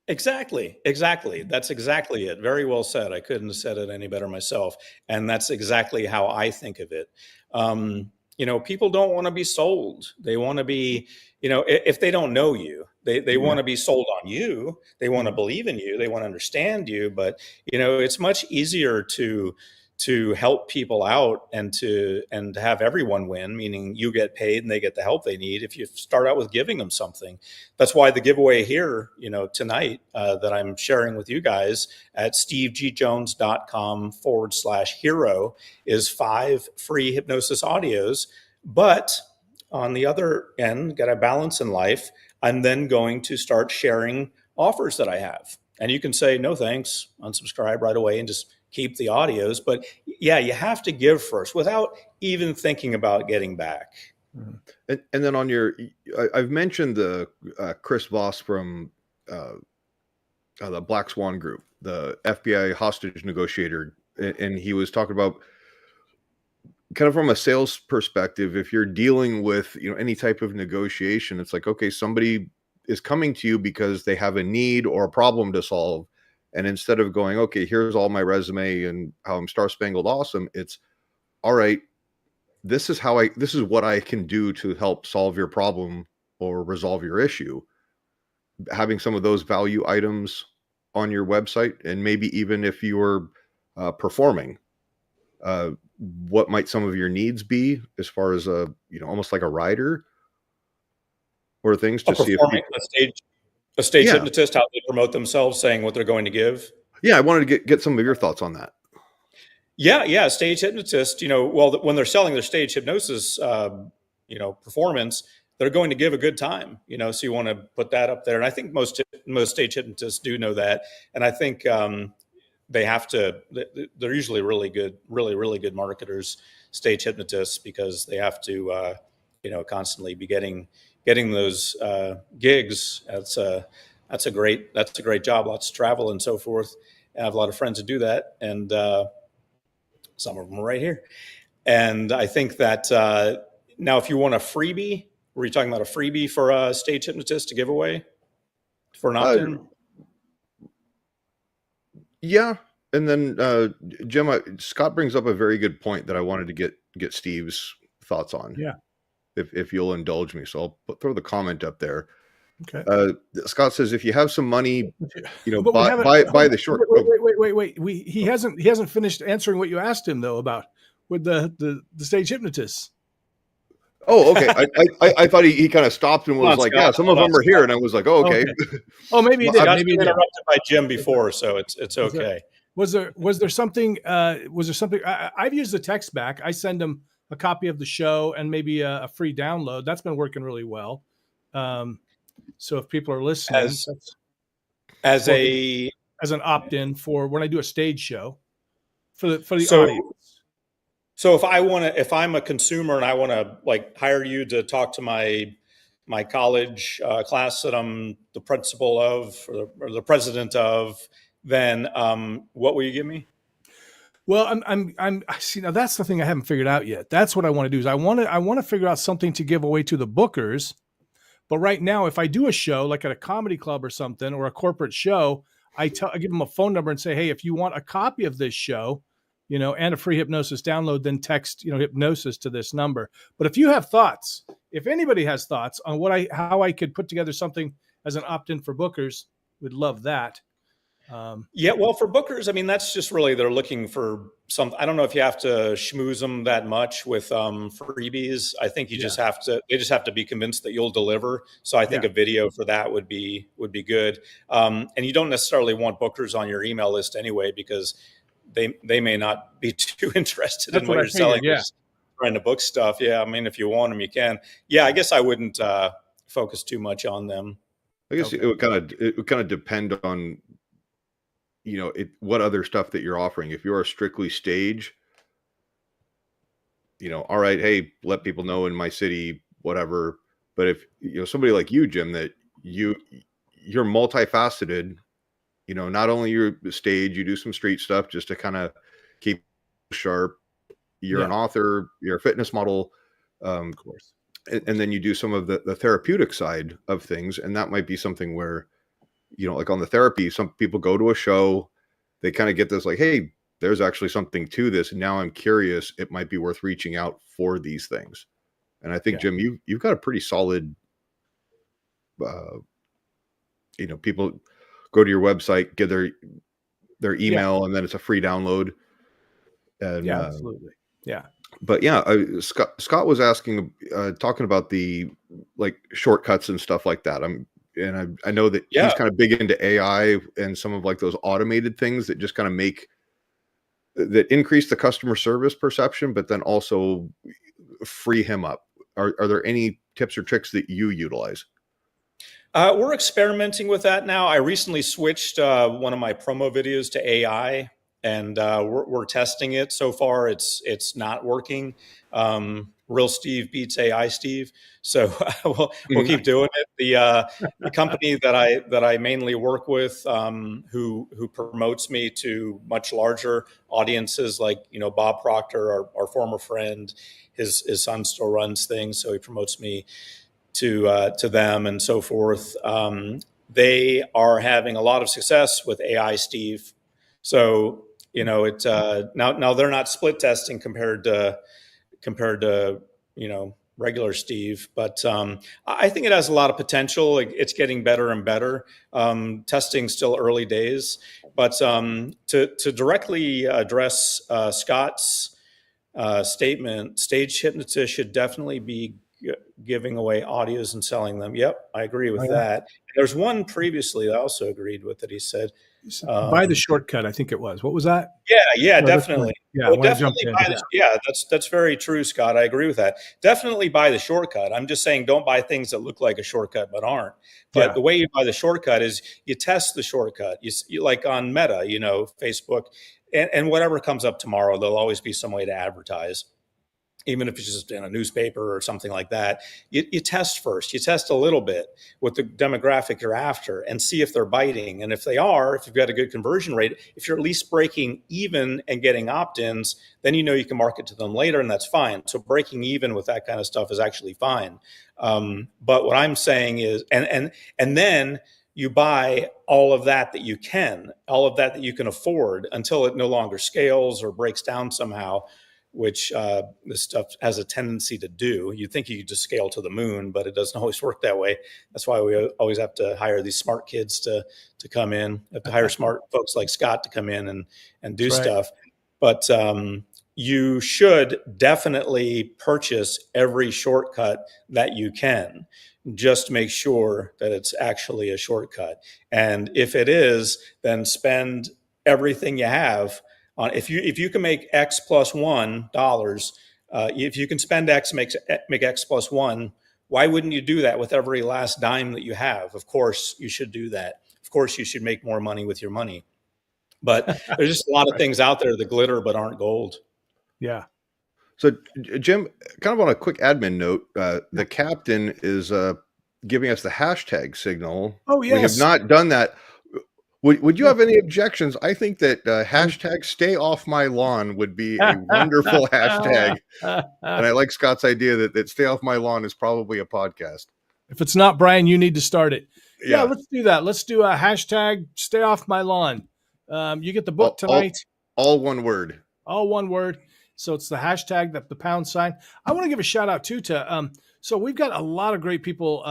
Exactly. That's exactly it. Very well said. I couldn't have said it any better myself. And that's exactly how I think of it. People don't want to be sold. They want to be, if they don't know you, they want to be sold on you. They want to believe in you. They want to understand you. But, it's much easier to help people out and to have everyone win, meaning you get paid and they get the help they need, if you start out with giving them something. That's why the giveaway here, tonight, that I'm sharing with you guys at stevegjones.com/hero is 5 free hypnosis audios. But on the other end, got a balance in life, I'm then going to start sharing offers that I have. And you can say, no, thanks, unsubscribe right away and just keep the audios. But yeah, you have to give first without even thinking about getting back.
And then on I've mentioned the Chris Voss from the Black Swan Group, the FBI hostage negotiator. And he was talking about kind of from a sales perspective, if you're dealing with, any type of negotiation, it's like, okay, somebody is coming to you because they have a need or a problem to solve. And instead of going, okay, here's all my resume and how I'm star-spangled awesome, it's all right, this is what I can do to help solve your problem or resolve your issue. Having some of those value items on your website, and maybe even if you were performing, what might some of your needs be as far as almost like a rider or things to see if
a stage hypnotist, how they promote themselves, saying what they're going to give.
Yeah, I wanted to get some of your thoughts on that.
Yeah, stage hypnotist. When they're selling their stage hypnosis, performance, they're going to give a good time. So you want to put that up there. And I think most stage hypnotists do know that. And I think they have to. They're usually really good marketers, stage hypnotists, because they have to, constantly be getting those gigs. That's a great job. Lots of travel and so forth. I have a lot of friends that do that, and some of them are right here. And I think that now, if you want a freebie, were you talking about a freebie for a stage hypnotist to give away for an opt-in?
Yeah, and then Jim, Scott brings up a very good point that I wanted to get Steve's thoughts on.
Yeah.
If you'll indulge me. So I'll throw the comment up there.
Okay.
Scott says, if you have some money,
buy
the short.
Wait. He hasn't finished answering what you asked him though about with the stage hypnotists.
Oh, okay. I thought he kind of stopped and was like, Scott, yeah, some of them are here. And I was like, oh, okay.
Oh, maybe he did.
I've been interrupted by Jim before, so it's okay.
Was there something? I've used the text back. I send them a copy of the show and maybe a free download. That's been working really well. So if people are listening,
as
or
a
as an opt-in for when I do a stage show for the
so
audience.
so if I'm a consumer and I want to like hire you to talk to my college class that I'm the principal of or the president of, then what will you give me?
Well, I'm see, now that's the thing I haven't figured out yet. That's what I want to do is I want to figure out something to give away to the bookers. But right now, if I do a show like at a comedy club or something or a corporate show, I give them a phone number and say, hey, if you want a copy of this show, and a free hypnosis download, then text, hypnosis to this number. But if you have thoughts, if anybody has thoughts on how I could put together something as an opt-in for bookers, we'd love that.
Yeah, well, for bookers, I mean, that's just really they're looking for some. I don't know if you have to schmooze them that much with freebies. I think they just have to be convinced that you'll deliver. So I think a video for that would be good. And you don't necessarily want bookers on your email list anyway, because they may not be too interested in what you're selling.
Yeah,
trying to book stuff. Yeah, I mean, if you want them, you can. Yeah, I guess I wouldn't focus too much on them.
I guess it would kind of depend on what other stuff that you're offering. If you're a strictly stage, all right, hey, let people know in my city, whatever. But if somebody like you, Jim, that you're multifaceted, not only your stage, you do some street stuff just to kind of keep sharp. You're an author, you're a fitness model, of course, and then you do some of the therapeutic side of things, and that might be something where like on the therapy, some people go to a show, they kind of get this like, hey, there's actually something to this. And now I'm curious, it might be worth reaching out for these things. And I think, Jim, you've got a pretty solid, people go to your website, get their email, and then it's a free download. And,
absolutely. Yeah.
But Scott was talking about the like shortcuts and stuff like that. I know that he's kind of big into AI and some of like those automated things that just kind of that increase the customer service perception, but then also free him up. Are there any tips or tricks that you utilize?
We're experimenting with that now. I recently switched one of my promo videos to AI, and we're testing it. So far, it's not working. Real Steve beats AI Steve, so we'll keep doing it. The company that I mainly work with, who promotes me to much larger audiences, like Bob Proctor, our former friend, his son still runs things, so he promotes me to them and so forth. They are having a lot of success with AI Steve, so now they're not split testing compared to regular Steve, but I think it has a lot of potential. It's getting better and better. Testing still early days, but to directly address Scott's statement, stage hypnotists should definitely be giving away audios and selling them. Yep, I agree with that. There's one previously I also agreed with that. He said,
buy the shortcut. I think it was. What was that?
Yeah, definitely.
Definitely.
That's very true, Scott. I agree with that. Definitely buy the shortcut. I'm just saying, don't buy things that look like a shortcut but aren't. But the way you buy the shortcut is you test the shortcut. You like on Meta, Facebook, and whatever comes up tomorrow, there'll always be some way to advertise. Even if it's just in a newspaper or something like that, you test first. You test a little bit with the demographic you're after and see if they're biting. And if they are, if you've got a good conversion rate, if you're at least breaking even and getting opt-ins, then you can market to them later, and that's fine. So breaking even with that kind of stuff is actually fine. But what I'm saying is, and then you buy all of that you can afford until it no longer scales or breaks down somehow, which this stuff has a tendency to do. You'd think you could just scale to the moon, but it doesn't always work that way. That's why we always have to hire these smart kids to come in. We have to hire smart folks like Scott to come in and do stuff. But you should definitely purchase every shortcut that you can. Just make sure that it's actually a shortcut. And if it is, then spend everything you have on, if you can make X plus $1, if you can spend X, make X plus one, why wouldn't you do that with every last dime that you have? Of course you should do that. Of course you should make more money with your money. But there's just a lot of things out there that glitter but aren't gold.
Yeah.
So, Jim, kind of on a quick admin note, the captain is giving us the hashtag signal.
Oh,
We have
yes.
not done that. Would you have any objections? I think that hashtag stay off my lawn would be a wonderful hashtag. And I like Scott's idea that stay off my lawn is probably a podcast.
If it's not, Brian, you need to start it. Yeah,
Yeah.
let's do that. Let's do a hashtag stay off my lawn. You get the book tonight.
All one word.
All one word. So it's the hashtag, the pound sign. I want to give a shout out too to so we've got a lot of great people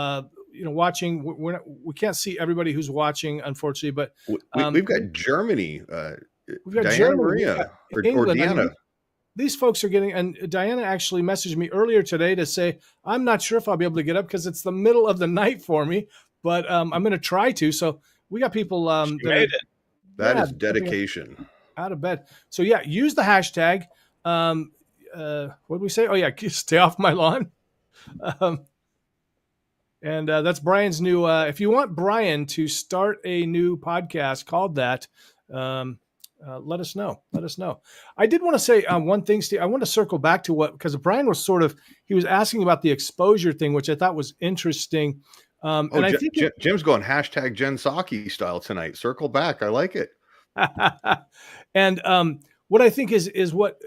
watching. We can't see everybody who's watching, unfortunately, but
We've got Germany.
we've got
Diana
Germany,
Maria or
England. I
Deanna.
mean, these folks are getting, and Diana actually messaged me earlier today to say, I'm not sure if I'll be able to get up because it's the middle of the night for me, but I'm going to try to. So we got people
That is dedication.
out of bed. So yeah, use the hashtag. What did we say? Oh yeah, stay off my lawn. And that's Brian's new. If you want Brian to start a new podcast called that, let us know. Let us know. I did want to say one thing, Steve. I want to circle back to because Brian was he was asking about the exposure thing, which I thought was interesting. And I think
Jim's going hashtag Jen Psaki style tonight. Circle back. I like it.
And what I think is what,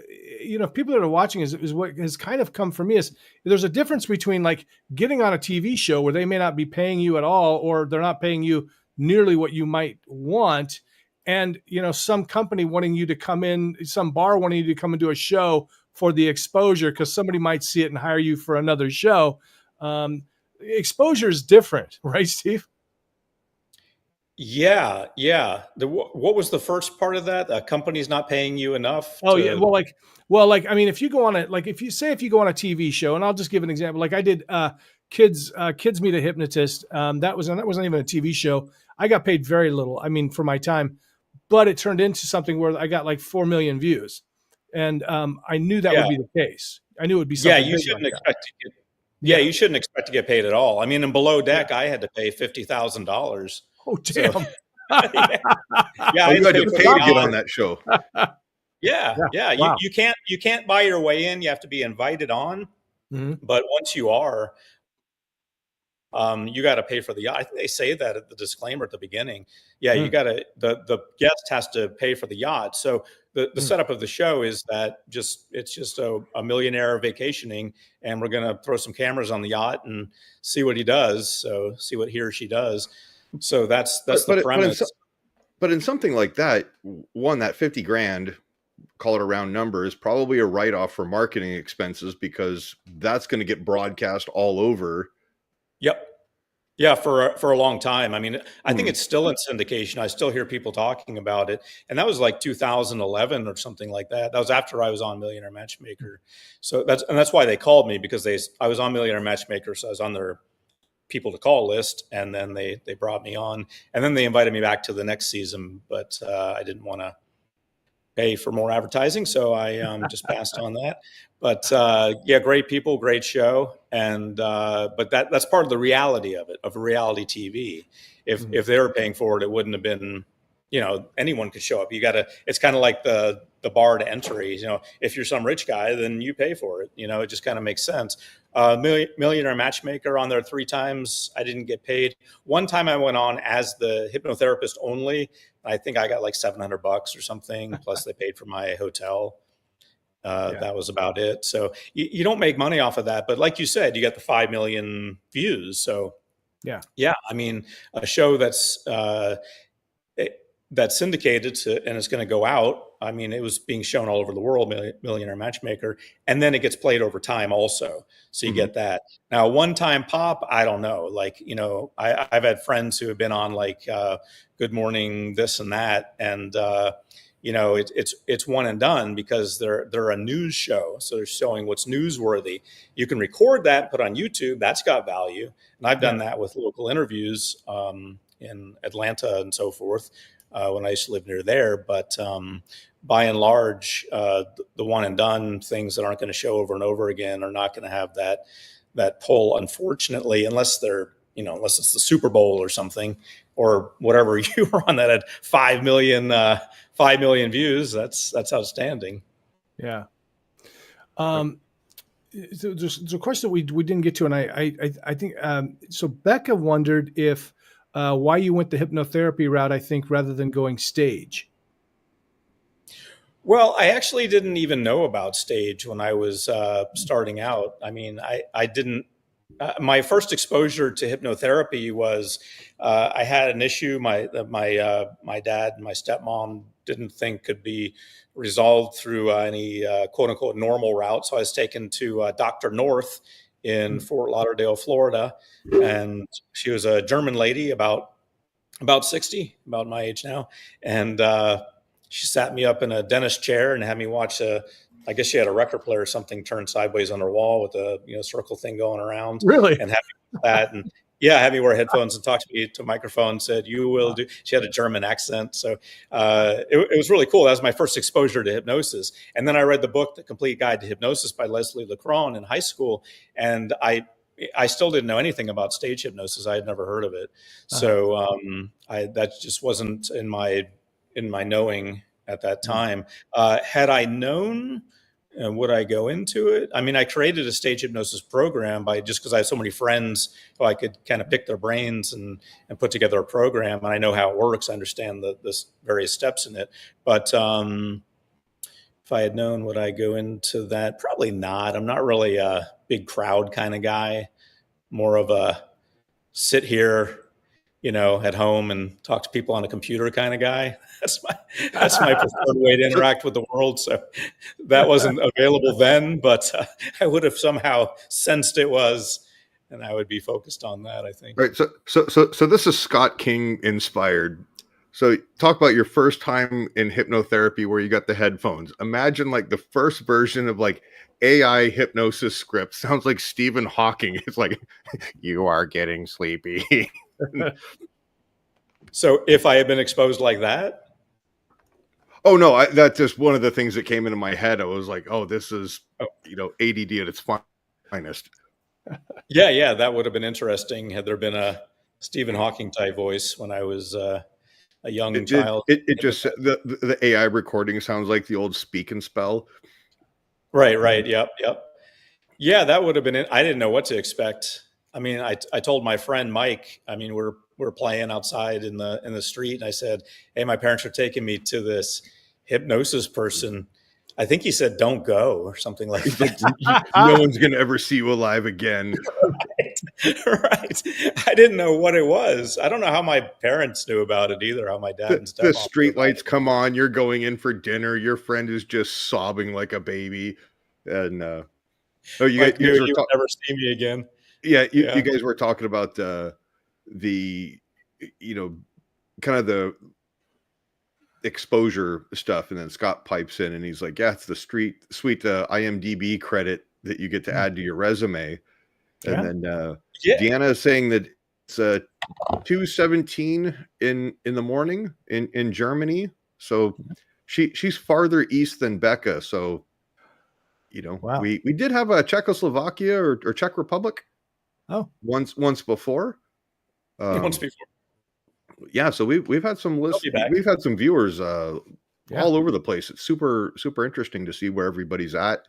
people that are watching is what has kind of come for me is there's a difference between like getting on a TV show where they may not be paying you at all, or they're not paying you nearly what you might want. And, some company wanting you to come in, some bar wanting you to come into a show for the exposure because somebody might see it and hire you for another show. Exposure is different, right, Steve?
Yeah. What was the first part of that? A company's not paying you enough?
Yeah. I mean, if you go on if you go on a TV show, and I'll just give an example. Like I did kids meet a hypnotist. That wasn't even a TV show. I got paid very little. I mean, for my time, but it turned into something where I got like 4 million views, and I knew that would be the case. I knew it would be something.
Yeah, you shouldn't expect to get. Yeah, you shouldn't expect to get paid at all. I mean, in Below Deck, I had to pay $50,000.
Oh, damn.
So,
you had to pay to get on that show.
Yeah.
Wow.
You can't buy your way in. You have to be invited on.
Mm-hmm.
But once you are, you got to pay for the yacht. I think they say that at the disclaimer at the beginning. Yeah, you got to. The guest has to pay for the yacht. So the setup of the show is that it's just a millionaire vacationing, and we're gonna throw some cameras on the yacht and see what he does. So see what he or she does. So that's the premise.
But in something like that, that 50 grand, call it a round number, is probably a write-off for marketing expenses because that's going to get broadcast all over.
Yep. Yeah, for a long time. I mean, I think it's still in syndication. I still hear people talking about it. And that was like 2011 or something like that. That was after I was on Millionaire Matchmaker. So that's why they called me, because I was on Millionaire Matchmaker, so I was on their people to call list, and then they brought me on, and then they invited me back to the next season, but I didn't want to pay for more advertising, so I just passed on that. But yeah, great people, great show, and but that's part of the reality of reality TV. If they were paying for it, it wouldn't have been, anyone could show up. It's kind of like the bar to entry. If you're some rich guy, then you pay for it. It just kind of makes sense. Millionaire Matchmaker on there 3 times. I didn't get paid. One time I went on as the hypnotherapist only. I think I got like $700 or something. Plus they paid for my hotel. That was about it. So you don't make money off of that. But like you said, you got the 5 million views. So yeah. I mean, a show that's syndicated and it's going to go out. I mean, it was being shown all over the world, Millionaire Matchmaker, and then it gets played over time also. So you get that. Now, one-time pop, I don't know. Like, I've had friends who have been on like Good Morning, this and that, and it's one and done because they're a news show, so they're showing what's newsworthy. You can record that, put on YouTube. That's got value, and I've done that with local interviews in Atlanta and so forth. when I used to live near there. But by and large, the one and done things that aren't going to show over and over again are not going to have that pull, unfortunately, unless they're, unless it's the Super Bowl or something, or whatever you were on that at 5 million views. That's outstanding.
Yeah. There's a question that we didn't get to, and I think so. Becca wondered if why you went the hypnotherapy route, I think, rather than going stage.
Well, I actually didn't even know about stage when I was starting out. I mean, I didn't. My first exposure to hypnotherapy was I had an issue my dad and my stepmom didn't think could be resolved through any quote unquote normal route. So I was taken to Dr. North in Fort Lauderdale, Florida, and she was a German lady about 60, about my age now, and she sat me up in a dentist chair and had me watch I guess she had a record player or something turned sideways on her wall with a circle thing going around.
Really?
And had me do that, and had me wear headphones and talk to me to a microphone. Said, "You will do." She had a German accent, so it was really cool. That was my first exposure to hypnosis. And then I read the book, The Complete Guide to Hypnosis by Leslie Lecron in high school, and I still didn't know anything about stage hypnosis. I had never heard of it, so that just wasn't in my knowing at that time. Had I known, would I go into it? I mean, I created a stage hypnosis program because I have so many friends who I could kind of pick their brains and put together a program. And I know how it works. I understand the various steps in it. But if I had known, would I go into that? Probably not. I'm not really a big crowd kind of guy. More of a sit here, at home and talk to people on a computer kind of guy. That's my preferred way to interact with the world. So that wasn't available then, but I would have somehow sensed it was, and I would be focused on that, I think.
Right. So this is Scott King inspired. So talk about your first time in hypnotherapy where you got the headphones. Imagine like the first version of like AI hypnosis script. Sounds like Stephen Hawking. It's like, you are getting sleepy.
So if I had been exposed like that?
Oh no, that's just one of the things that came into my head. I was like, oh, this is, ADD at its finest.
Yeah, that would have been interesting had there been a Stephen Hawking type voice when I was a young child.
It just, the AI recording sounds like the old Speak and Spell.
Right. Yep. Yeah, that would have been it. I didn't know what to expect. I mean, I told my friend Mike, I mean, we're playing outside in the street, and I said, "Hey, my parents are taking me to this hypnosis person." I think he said, "Don't go," or something like that.
No one's going to ever see you alive again.
Right. I didn't know what it was. I don't know how my parents knew about it either, how my dad and stepmom.
The street lights come on, you're going in for dinner, your friend is just sobbing like a baby. And you
would never see me again.
Yeah, you guys were talking about the kind of the exposure stuff, and then Scott pipes in and he's like, yeah, it's the sweet IMDb credit that you get to add to your resume. And then Deanna is saying that it's 2:17 in the morning in Germany, so she's farther east than Becca. So wow. we did have a Czechoslovakia or Czech Republic once before.
Once before.
Yeah, so we've had some we've had some viewers all over the place. It's super interesting to see where everybody's at.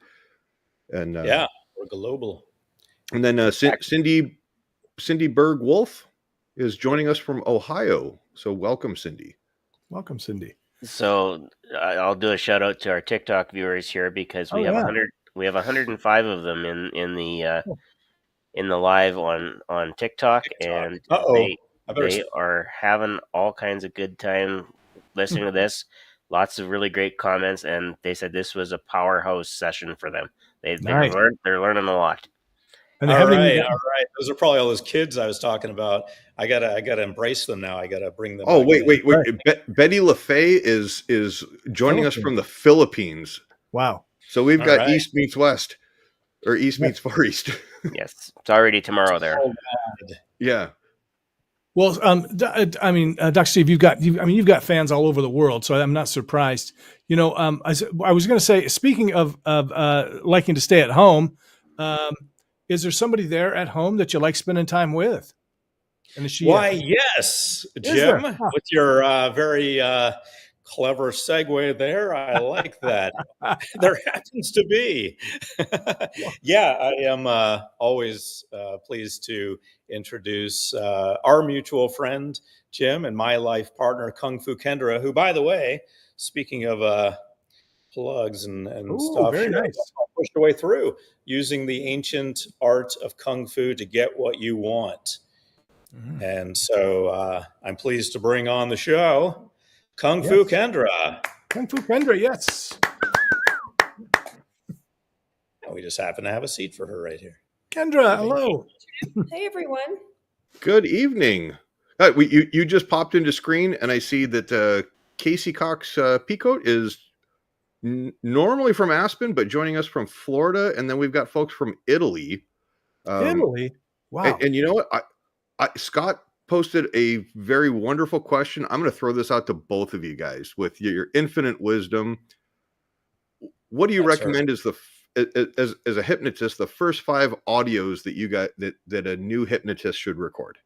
And
we're global.
And then Cindy Berg Wolf is joining us from Ohio. So welcome, Cindy.
Welcome, Cindy.
So I'll do a shout out to our TikTok viewers here because we have 105 of them in the live on TikTok. And they are having all kinds of good time listening to this. Lots of really great comments, and they said this was a powerhouse session for them. They're learning a lot.
And all right. Those are probably all those kids I was talking about. I gotta embrace them now. I gotta bring them.
Oh, wait. Betty LaFay is joining us from the Philippines.
Wow.
So we've got East meets West, or East meets Far East.
Yes, it's already tomorrow there.
Oh,
yeah.
Well, Dr. Steve, you've got fans all over the world, so I'm not surprised. I was going to say, speaking of liking to stay at home, is there somebody there at home that you like spending time with? And is she?
Why, yes, Jim, with your very clever segue there. I like that. There happens to be. Yeah, I am always pleased to introduce our mutual friend, Jim, and my life partner, Kung Fu Kendra, who, by the way, speaking of plugs and stuff,
very nice.
Pushed your way through using the ancient art of Kung Fu to get what you want. Mm-hmm. And so I'm pleased to bring on the show, Kung Fu Kendra.
Kung Fu Kendra, yes.
We just happen to have a seat for her right here.
Kendra, hello.
Hey, everyone.
Good evening. You just popped into screen, and I see that Casey Cox Peacoat is normally from Aspen, but joining us from Florida, and then we've got folks from Italy.
Italy? Wow.
And you know what? Scott posted a very wonderful question. I'm going to throw this out to both of you guys with your infinite wisdom. What do you recommend as a hypnotist, the first 5 audios that you got that a new hypnotist should record?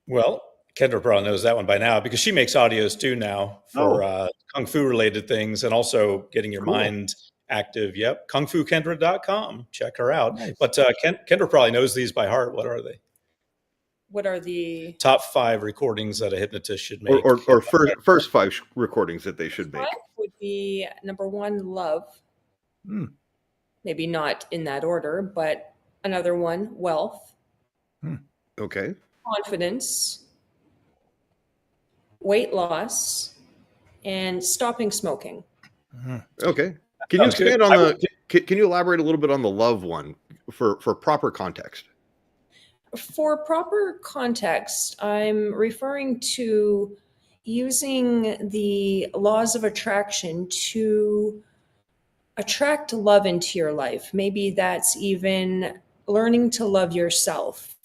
Well, Kendra probably knows that one by now because she makes audios too now for Kung Fu related things and also getting your mind active. Yep. KungFuKendra.com. Check her out. Nice. But Kendra probably knows these by heart. What are they?
What are the
top 5 recordings that a hypnotist should make?
Or first 5 recordings that they should make?
5 would be number 1, love. Maybe not in that order, but another one, wealth.
Okay.
Confidence. Weight loss. And stopping smoking.
Okay. Can you expand on can you elaborate a little bit on the love one for proper context?
For proper context, I'm referring to using the laws of attraction to attract love into your life. Maybe that's even learning to love yourself,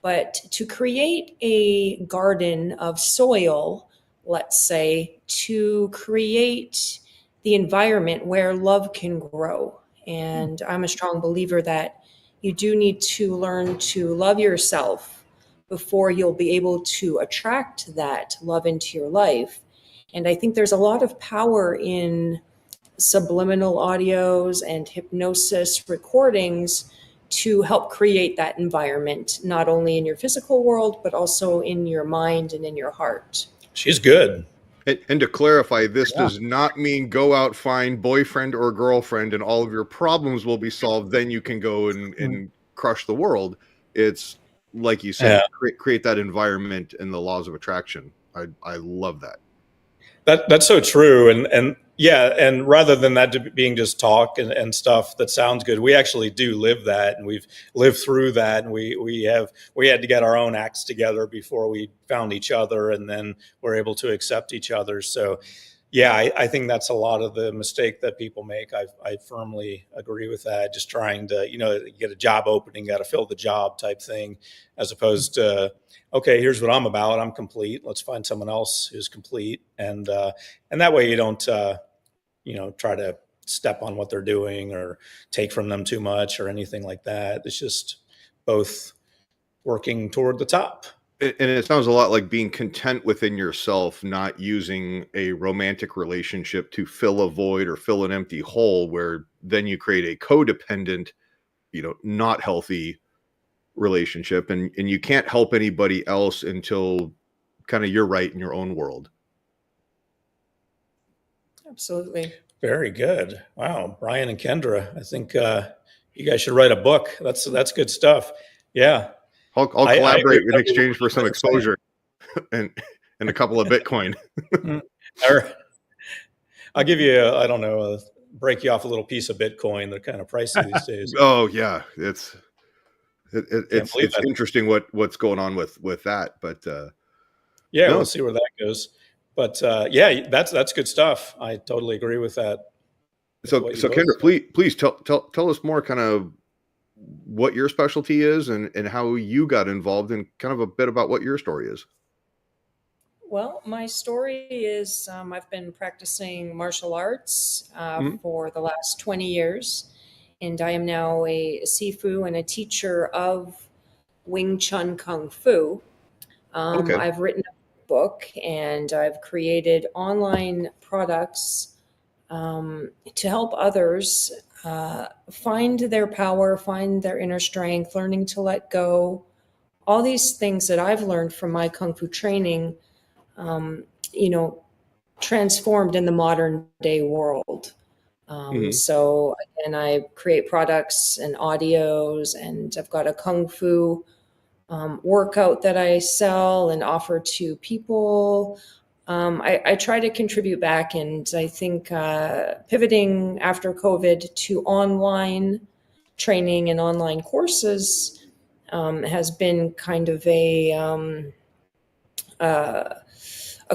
but to create a garden of soil, let's say, to create the environment where love can grow. And I'm a strong believer that you do need to learn to love yourself before you'll be able to attract that love into your life. And I think there's a lot of power in subliminal audios and hypnosis recordings to help create that environment, not only in your physical world, but also in your mind and in your heart.
She's good.
And to clarify, this does not mean go out, find boyfriend or girlfriend, and all of your problems will be solved. Then you can go and crush the world. It's like you said, create that environment and the laws of attraction. I love that.
That's so true. And rather than that being just talk and stuff that sounds good, we actually do live that, and we've lived through that. And we had to get our own acts together before we found each other, and then we're able to accept each other. So yeah, I think that's a lot of the mistake that people make. I firmly agree with that. Just trying to, get a job opening, got to fill the job type thing, as opposed to, okay, here's what I'm about. I'm complete. Let's find someone else who's complete. And that way you don't, try to step on what they're doing or take from them too much or anything like that. It's just both working toward the top.
And it sounds a lot like being content within yourself, not using a romantic relationship to fill a void or fill an empty hole, where then you create a codependent, not healthy relationship. And you can't help anybody else until kind of you're right in your own world.
Absolutely.
Very good. Wow. Brian and Kendra, I think you guys should write a book. That's good stuff. Yeah.
I'll collaborate in exchange for some exposure and a couple of Bitcoin.
I'll give you, break you off a little piece of Bitcoin. They're kind of pricey these days.
Oh yeah. It's interesting what's going on with that, but
we'll see where that goes. But that's good stuff. I totally agree with that.
So Kendra, please tell us more kind of what your specialty is and how you got involved, and kind of a bit about what your story is.
Well, my story is I've been practicing martial arts for the last 20 years, and I am now a Sifu and a teacher of Wing Chun Kung Fu.
Okay.
I've written a book and I've created online products to help others find their power, find their inner strength, learning to let go. All these things that I've learned from my Kung Fu training, you know, transformed in the modern day world. So again, I create products and audios, and I've got a Kung Fu workout that I sell and offer to people. I try to contribute back, and I think pivoting after COVID to online training and online courses has been kind of a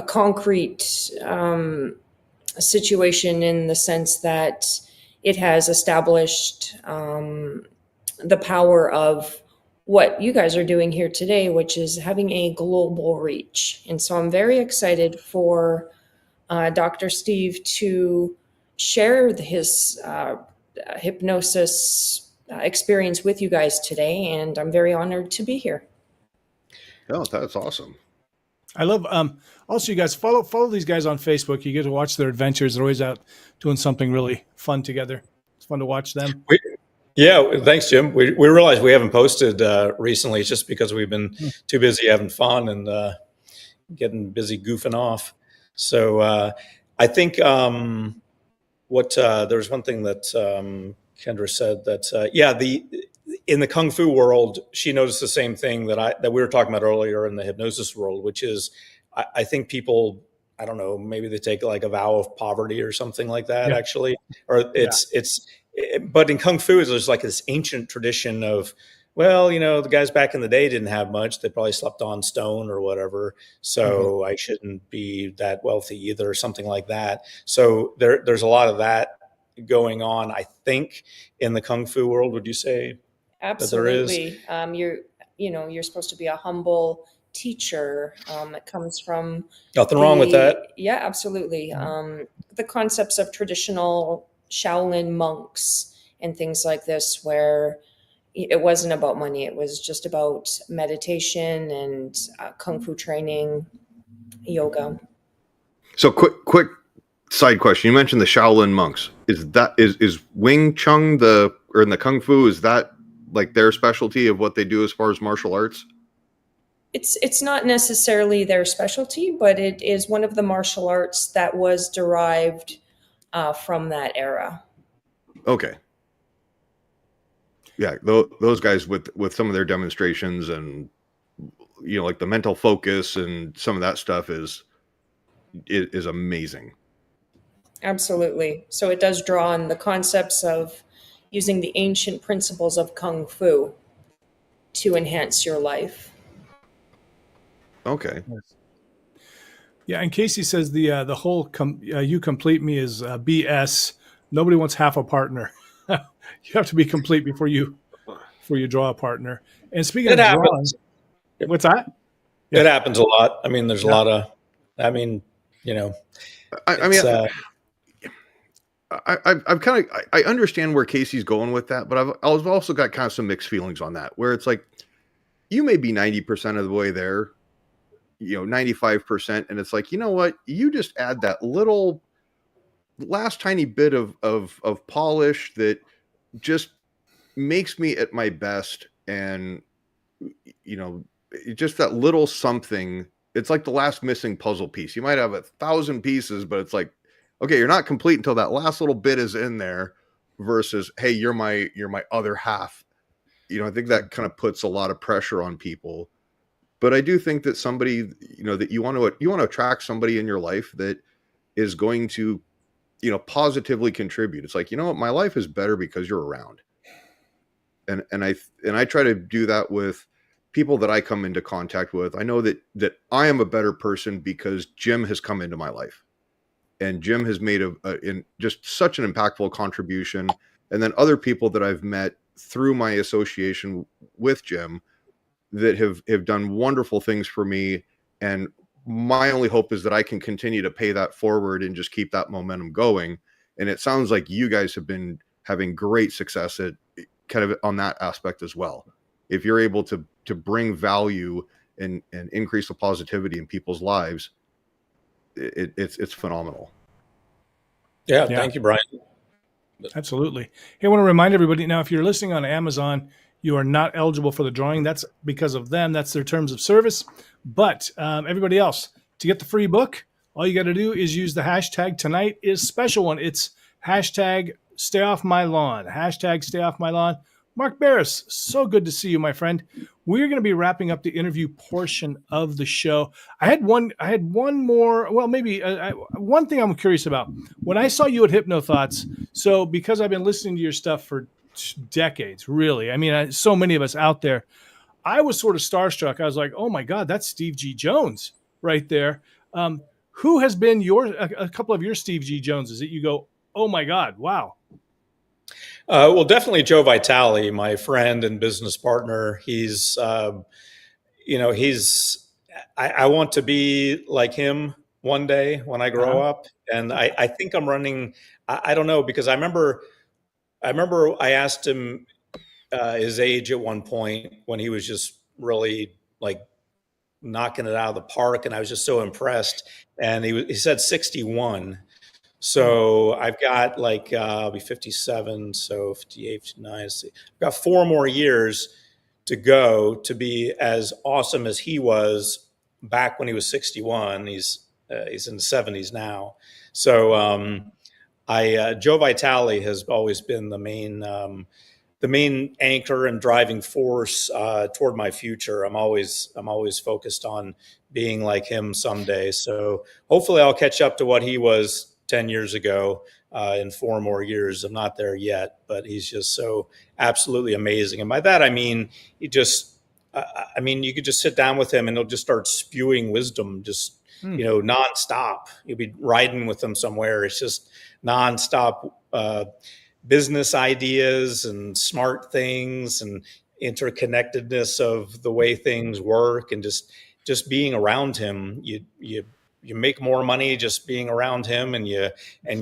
concrete situation, in the sense that it has established the power of what you guys are doing here today, which is having a global reach. And so I'm very excited for Dr. Steve to share his hypnosis experience with you guys today. And I'm very honored to be here.
Oh, that's awesome.
I love also, you guys follow these guys on Facebook. You get to watch their adventures. They're always out doing something really fun together. It's fun to watch them.
Yeah, thanks, Jim. We realize we haven't posted recently. It's just because we've been too busy having fun and getting busy goofing off. So I think there's one thing that Kendra said, that in the Kung Fu world, she noticed the same thing that we were talking about earlier in the hypnosis world, which is I think people, I don't know, maybe they take like a vow of poverty or something like that, actually, or but in Kung Fu, there's like this ancient tradition of, well, the guys back in the day didn't have much. They probably slept on stone or whatever. So I shouldn't be that wealthy either, or something like that. So there's a lot of that going on, I think, in the Kung Fu world. Would you say?
Absolutely. You're supposed to be a humble teacher that comes from
Nothing wrong with that.
Yeah, absolutely. The concepts of traditional Shaolin monks and things like this, where it wasn't about money. It was just about meditation and Kung Fu training, yoga.
So quick side question. You mentioned the Shaolin monks. Is Wing Chun or in the Kung Fu, is that like their specialty of what they do as far as martial arts?
It's not necessarily their specialty, but it is one of the martial arts that was derived from that era.
Okay. Yeah, those guys with some of their demonstrations and like the mental focus and some of that stuff is amazing.
Absolutely. So it does draw on the concepts of using the ancient principles of Kung Fu to enhance your life.
Okay.
Yeah, and Casey says the whole you complete me is BS. Nobody wants half a partner. You have to be complete before you draw a partner. And speaking of drawing, what's that? Yeah.
It happens a lot. I mean, there's a lot of, I mean,
I've kind of, I understand where Casey's going with that, but I've also got kind of some mixed feelings on that, where it's like, you may be 90% of the way there, 95%. And it's like, you know what, you just add that little last tiny bit of polish that just makes me at my best. And, just that little something, it's like the last missing puzzle piece. You might have 1,000 pieces, but it's like, okay, you're not complete until that last little bit is in there, versus, hey, you're my other half. I think that kind of puts a lot of pressure on people. But I do think that somebody, that you want to attract somebody in your life that is going to, positively contribute. It's like, what, my life is better because you're around. And I try to do that with people that I come into contact with. I know that I am a better person because Jim has come into my life, and Jim has made in just such an impactful contribution. And then other people that I've met through my association with Jim that have done wonderful things for me. And my only hope is that I can continue to pay that forward and just keep that momentum going. And it sounds like you guys have been having great success at kind of on that aspect as well. If you're able to bring value and increase the positivity in people's lives, it's phenomenal.
Yeah. Thank you, Brian.
Absolutely. Hey, I want to remind everybody now, if you're listening on Amazon, you are not eligible for the drawing. That's because of them. That's their terms of service. But everybody else, to get the free book, all you got to do is use the hashtag. Tonight is special one. It's hashtag stay off my lawn. Hashtag stay off my lawn. Mark Barris, so good to see you, my friend. We're going to be wrapping up the interview portion of the show. I had one more, well, maybe one thing I'm curious about. When I saw you at HypnoThoughts, so because I've been listening to your stuff for decades, really, I mean, so many of us out there, I was sort of starstruck. I was like, oh my God, that's Steve G. Jones right there. Who has been a couple of your Steve G. Joneses that you go, oh my God, wow?
Well, definitely Joe Vitale, my friend and business partner. He's, I want to be like him one day when I grow up. And I think I'm running, I don't know, because I remember I asked him his age at one point when he was just really like knocking it out of the park. And I was just so impressed. And he said 61. So I've got like, I'll be 57, so 58, 59. So I've got 4 more years to go to be as awesome as he was back when he was 61. He's in the 70s now. So Joe Vitale has always been the main anchor and driving force toward my future. I'm always focused on being like him someday. So hopefully I'll catch up to what he was 10 years ago in 4 more years. I'm not there yet, but he's just so absolutely amazing. And by that, I mean, you could just sit down with him and he'll just start spewing wisdom, just, nonstop. You'll be riding with him somewhere. It's just nonstop business ideas and smart things and interconnectedness of the way things work, and just being around him, you make more money just being around him, and you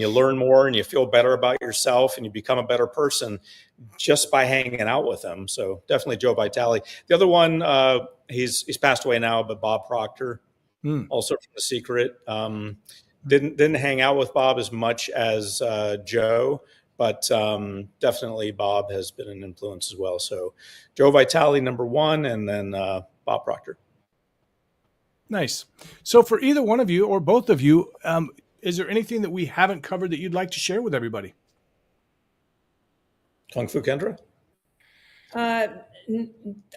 learn more, and you feel better about yourself, and you become a better person just by hanging out with him. So definitely Joe Vitale. The other one, he's passed away now, but Bob Proctor, also from The Secret. Didn't hang out with Bob as much as Joe, but definitely Bob has been an influence as well. So Joe Vitale, number 1, and then Bob Proctor.
Nice. So for either one of you or both of you, is there anything that we haven't covered that you'd like to share with everybody?
Kung Fu Kendra?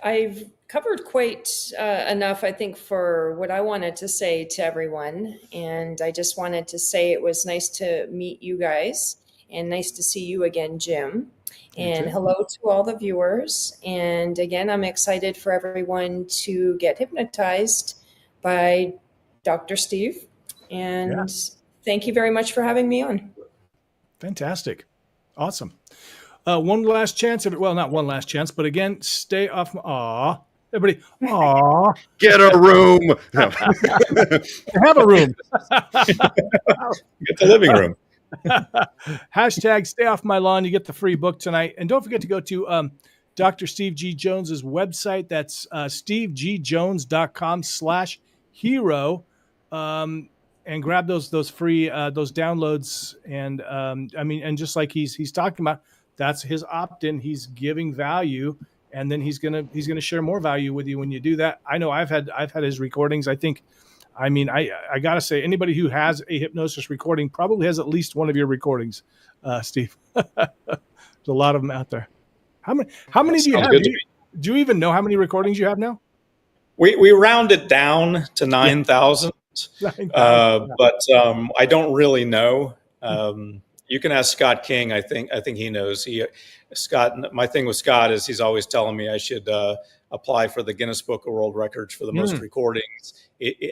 I've covered quite enough, I think, for what I wanted to say to everyone. And I just wanted to say it was nice to meet you guys, and nice to see you again, Jim. And hello to all the viewers. And again, I'm excited for everyone to get hypnotized by Dr. Steve. And thank you very much for having me on. Fantastic.
Awesome. One last chance. Well, not one last chance, but again, stay off. Aw. Everybody, aw.
Get a room.
Have a room.
Get the living room.
Hashtag stay off my lawn. You get the free book tonight. And don't forget to go to Dr. Steve G. Jones's website. That's stevegjones.com/hero. And grab those free those downloads. And and just like he's talking about, that's his opt-in. He's giving value, and then he's gonna share more value with you when you do that. I know I've had his recordings. I gotta say, anybody who has a hypnosis recording probably has at least one of your recordings, Steve. There's a lot of them out there. How many do you have? Do you even know how many recordings you have now?
We round it down to 9,000. But I don't really know. You can ask Scott King. I think he knows. Scott. My thing with Scott is he's always telling me I should apply for the Guinness Book of World Records for the most recordings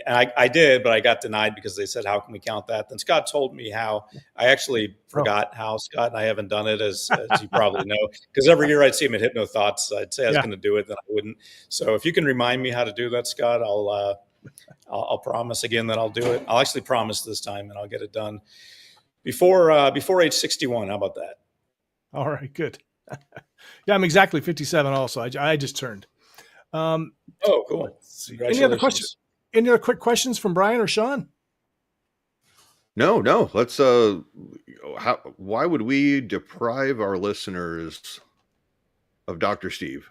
I did, but I got denied because they said, how can we count that? Then Scott told me how. I actually forgot how, Scott, and I haven't done it, as you probably know, because every year I'd see him at Hypno Thoughts. I'd say I was going to do it, then I wouldn't. So if you can remind me how to do that, Scott, I'll promise again that I'll do it. I'll actually promise this time, and I'll get it done before age 61. How about that?
All right, good. Yeah, I'm exactly 57 also. I just turned.
Oh, cool.
Any other questions? Any other quick questions from Brian or Shawn?
No. Let's. Why would we deprive our listeners of Dr. Steve?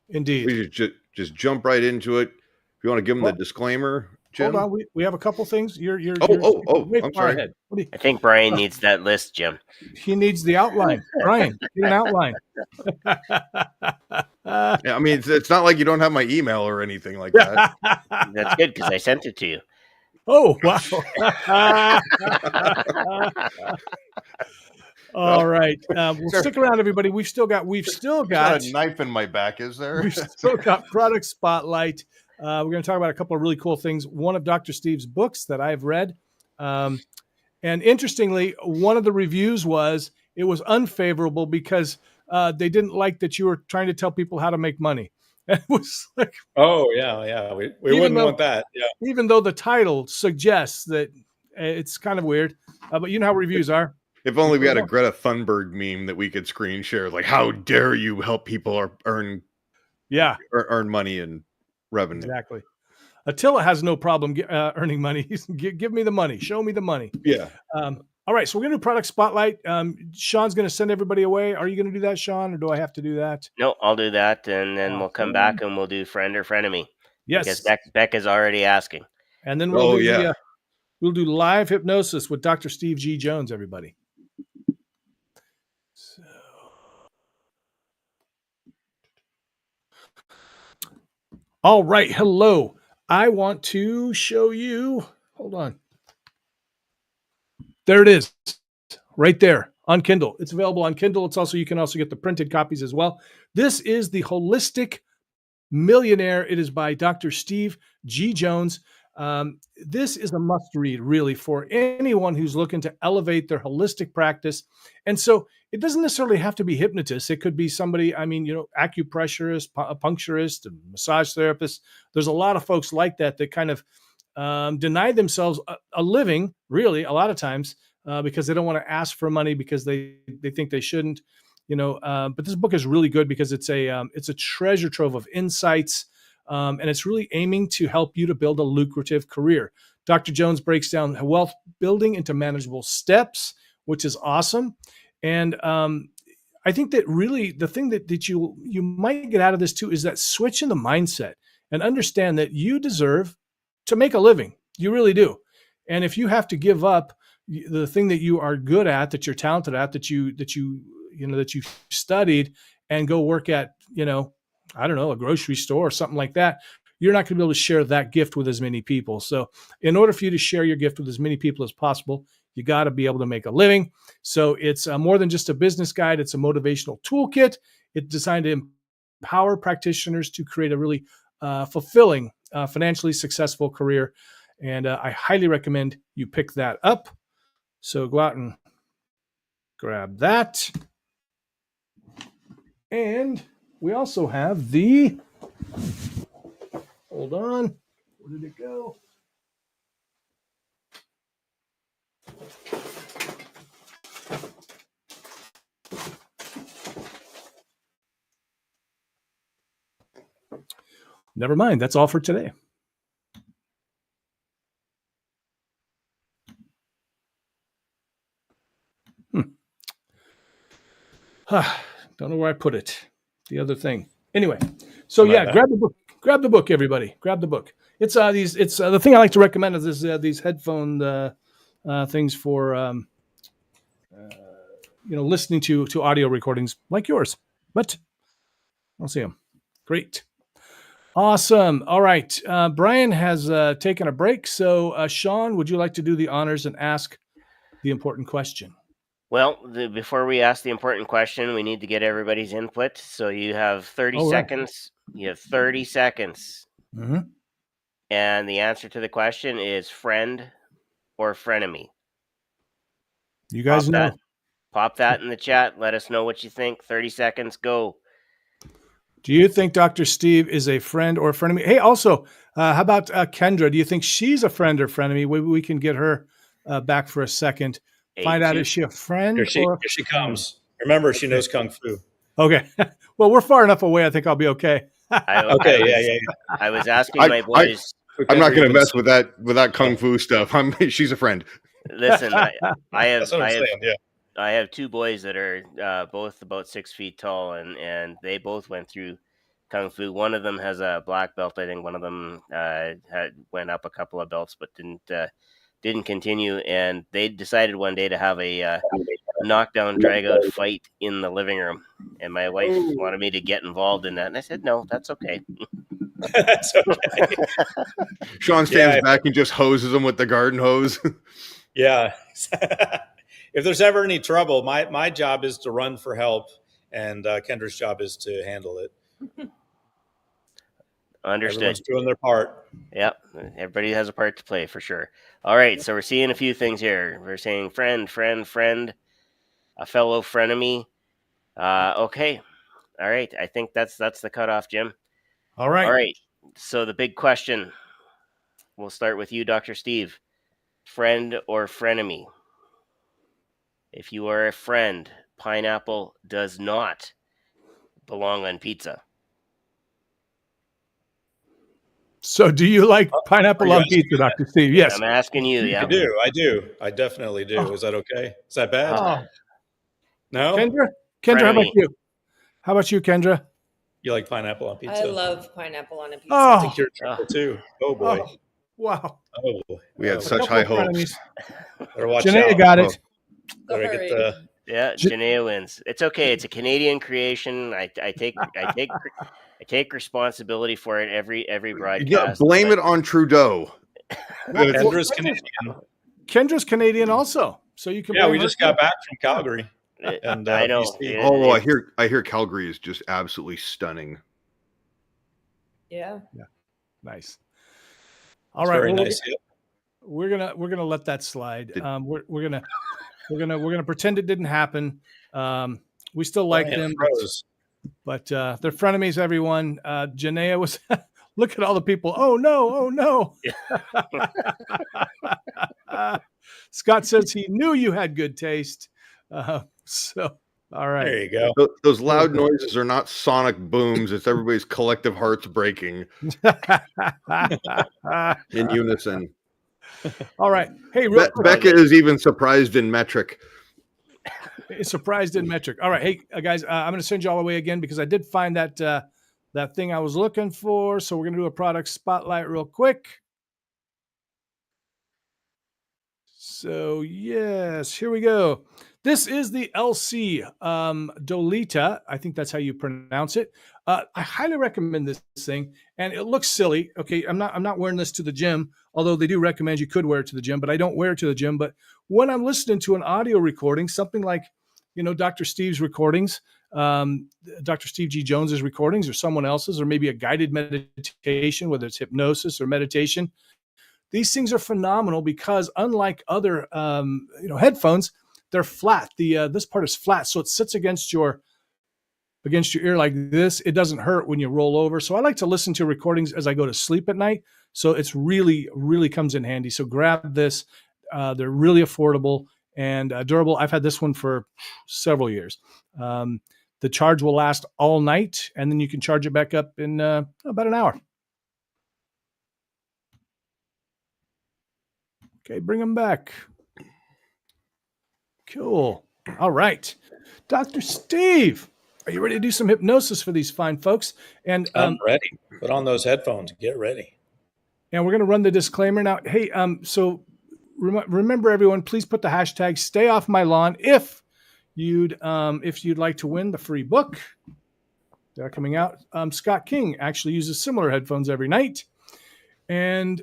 Indeed.
We just jump right into it. If you want to give them the disclaimer, Jim.
Hold on, we have a couple things. You're
way
I'm
far
sorry.
ahead.
I think Brian needs that list, Jim.
He needs the outline. Brian, get an outline.
Yeah, I mean, it's not like you don't have my email or anything like that.
That's good because I sent it to you.
Oh, wow. All right. We'll stick around, everybody. We've still got
a knife in my back, is there?
We've still got product spotlight. We're going to talk about a couple of really cool things. One of Dr. Steve's books that I've read. And interestingly, one of the reviews was it was unfavorable because they didn't like that you were trying to tell people how to make money. It was like,
oh yeah, we wouldn't want that. Yeah,
even though the title suggests that it's kind of weird, but you know how reviews are.
If only we had a Greta Thunberg meme that we could screen share, like, how dare you help people earn money and revenue.
Exactly. Attila has no problem earning money. Give me the money. Show me the money.
Yeah.
All right. So we're going to do product spotlight. Shawn's going to send everybody away. Are you going to do that, Shawn, or do I have to do that?
No, I'll do that. And then we'll come back and we'll do friend or frenemy.
Yes.
Because Beck is already asking.
And then we'll do live hypnosis with Dr. Steve G. Jones, everybody. So. All right. Hello. I want to show you. Hold on. There it is. Right there on Kindle. It's available on Kindle. You can also get the printed copies as well. This is The Holistic Millionaire. It is by Dr. Steve G. Jones. This is a must read, really, for anyone who's looking to elevate their holistic practice. And so it doesn't necessarily have to be hypnotists. It could be somebody, acupressurist, a puncturist, a massage therapist. There's a lot of folks like that kind of deny themselves a living, really, a lot of times, because they don't want to ask for money because they think they shouldn't, but this book is really good because it's a treasure trove of insights, and it's really aiming to help you to build a lucrative career. Dr. Jones breaks down wealth building into manageable steps, which is awesome. And I think that really the thing that you might get out of this too is that switch in the mindset and understand that you deserve to make a living. You really do. And if you have to give up the thing that you are good at, that you're talented at, that you studied, and go work at, a grocery store or something like that, you're not going to be able to share that gift with as many people. So in order for you to share your gift with as many people as possible, you got to be able to make a living. So it's more than just a business guide. It's a motivational toolkit. It's designed to empower practitioners to create a really fulfilling, financially successful career. And I highly recommend you pick that up. So go out and grab that. And we also have hold on, where did it go? Never mind. That's all for today. Don't know where I put it. The other thing. Anyway, so grab the book. Grab the book, everybody. Grab the book. It's the thing I like to recommend is these headphone things for listening to audio recordings like yours. But I'll see them. Great. Awesome. All right. Brian has taken a break. So Shawn, would you like to do the honors and ask the important question?
Well, before we ask the important question, we need to get everybody's input. So you have 30 seconds. Right. You have 30 seconds.
Mm-hmm.
And the answer to the question is friend or frenemy.
You guys know.
Pop that in the chat. Let us know what you think. 30 seconds. Go.
Do you think Dr. Steve is a friend or frenemy? Hey, also, how about Kendra? Do you think she's a friend or frenemy? Maybe we can get her back for a second. Find out, is she a friend or
Here she comes. Remember, she knows Kung Fu.
Okay. Well, we're far enough away. I think I'll be okay.
I was asking my boys.
I'm not going to mess with that Kung Fu stuff. She's a friend.
Listen, I have
That's what I'm saying, yeah.
I have two boys that are both about 6 feet tall, and they both went through Kung Fu. One of them has a black belt. I think one of them went up a couple of belts, but didn't continue. And they decided one day to have a knockdown, drag out fight in the living room. And my wife wanted me to get involved in that, and I said, no, that's okay.
That's okay.
Shawn stands back and just hoses them with the garden hose.
Yeah. If there's ever any trouble, my job is to run for help, and Kendra's job is to handle it.
Understood.
Everyone's doing their part.
Yep. Everybody has a part to play for sure. All right. So we're seeing a few things here. We're saying friend, a fellow frenemy. Okay. All right. I think that's the cutoff, Jim.
All right.
All right. So the big question, we'll start with you, Dr. Steve. Friend or frenemy? If you are a friend, pineapple does not belong on pizza.
So do you like pineapple on pizza, Dr. Steve? Yes.
I'm asking you. Yeah.
I do. I definitely do. Is that okay? Is that bad? No?
Kendra, how about you? How about you, Kendra?
You like pineapple on pizza?
I love pineapple on a pizza.
I think you're a triple too. Oh, boy.
Oh, wow.
Oh, boy.
We had such high hopes.
Better watch
Janaea
out.
got it.
Better get the...
Yeah, Janaea wins. It's okay. It's a Canadian creation. I take responsibility for it every broadcast.
Yeah, blame it on Trudeau.
Kendra's Canadian.
Kendra's Canadian also. So you can.
Yeah, we just got back from Calgary. And
I know.
Oh, I hear Calgary is just absolutely stunning.
Yeah.
Nice. All right.
Very
well,
nice.
We're gonna let that slide. We're gonna pretend it didn't happen. We still like them, but they're frenemies. Everyone. Janaea was. Look at all the people. Oh no! Scott says he knew you had good taste. So all right.
There you go.
Those loud noises are not sonic booms. It's everybody's collective hearts breaking in unison.
All right. Hey,
Becca is even surprised in metric.
Surprised in metric. All right. Hey, guys, I'm going to send you all the way again because I did find that that thing I was looking for. So we're going to do a product spotlight real quick. So yes, here we go. This is the LC Dolita. I think that's how you pronounce it. I highly recommend this thing, and it looks silly. Okay, I'm not wearing this to the gym, although they do recommend you could wear it to the gym, but I don't wear it to the gym. But when I'm listening to an audio recording, something like, Dr. Steve's recordings, Dr. Steve G. Jones's recordings, or someone else's, or maybe a guided meditation, whether it's hypnosis or meditation, these things are phenomenal because unlike other headphones, they're flat. This part is flat, so it sits against your ear like this. It doesn't hurt when you roll over. So I like to listen to recordings as I go to sleep at night. So it's really, really comes in handy. So grab this. They're really affordable and durable. I've had this one for several years. The charge will last all night, and then you can charge it back up in about an hour. Okay, bring them back. Cool. All right. Dr. Steve, are you ready to do some hypnosis for these fine folks? And
I'm ready. Put on those headphones. Get ready. And
we're going to run the disclaimer now. Hey, so remember everyone, please put the hashtag stay off my lawn if you'd like to win the free book. They're coming out. Scott King actually uses similar headphones every night. And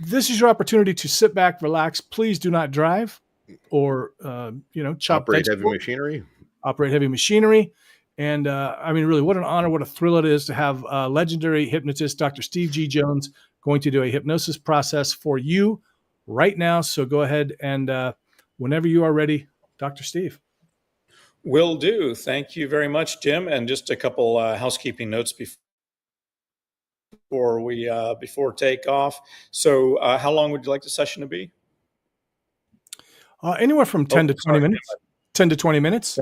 this is your opportunity to sit back, relax. Please do not drive or, chop
operate heavy machinery.
Operate heavy machinery. And I mean, really, what an honor, what a thrill it is to have legendary hypnotist Dr. Steve G. Jones going to do a hypnosis process for you right now. So go ahead and whenever you are ready, Dr. Steve.
Will do. Thank you very much, Jim. And just a couple housekeeping notes before takeoff. So how long would you like the session to be?
Anywhere from 10 to 20 minutes. 10 to 20 minutes.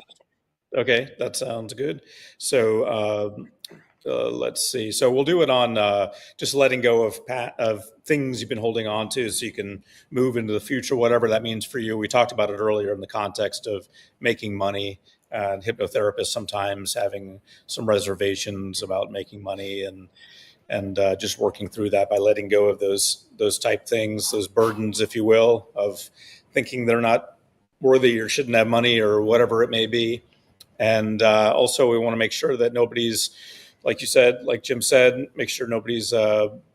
Okay, that sounds good. So let's see. So we'll do it on just letting go of things you've been holding on to so you can move into the future, whatever that means for you. We talked about it earlier in the context of making money, and hypnotherapists sometimes having some reservations about making money, and just working through that by letting go of those type things, those burdens, if you will, of thinking they're not worthy or shouldn't have money or whatever it may be. And also we want to make sure that nobody's, like you said, like Jim said, make sure nobody's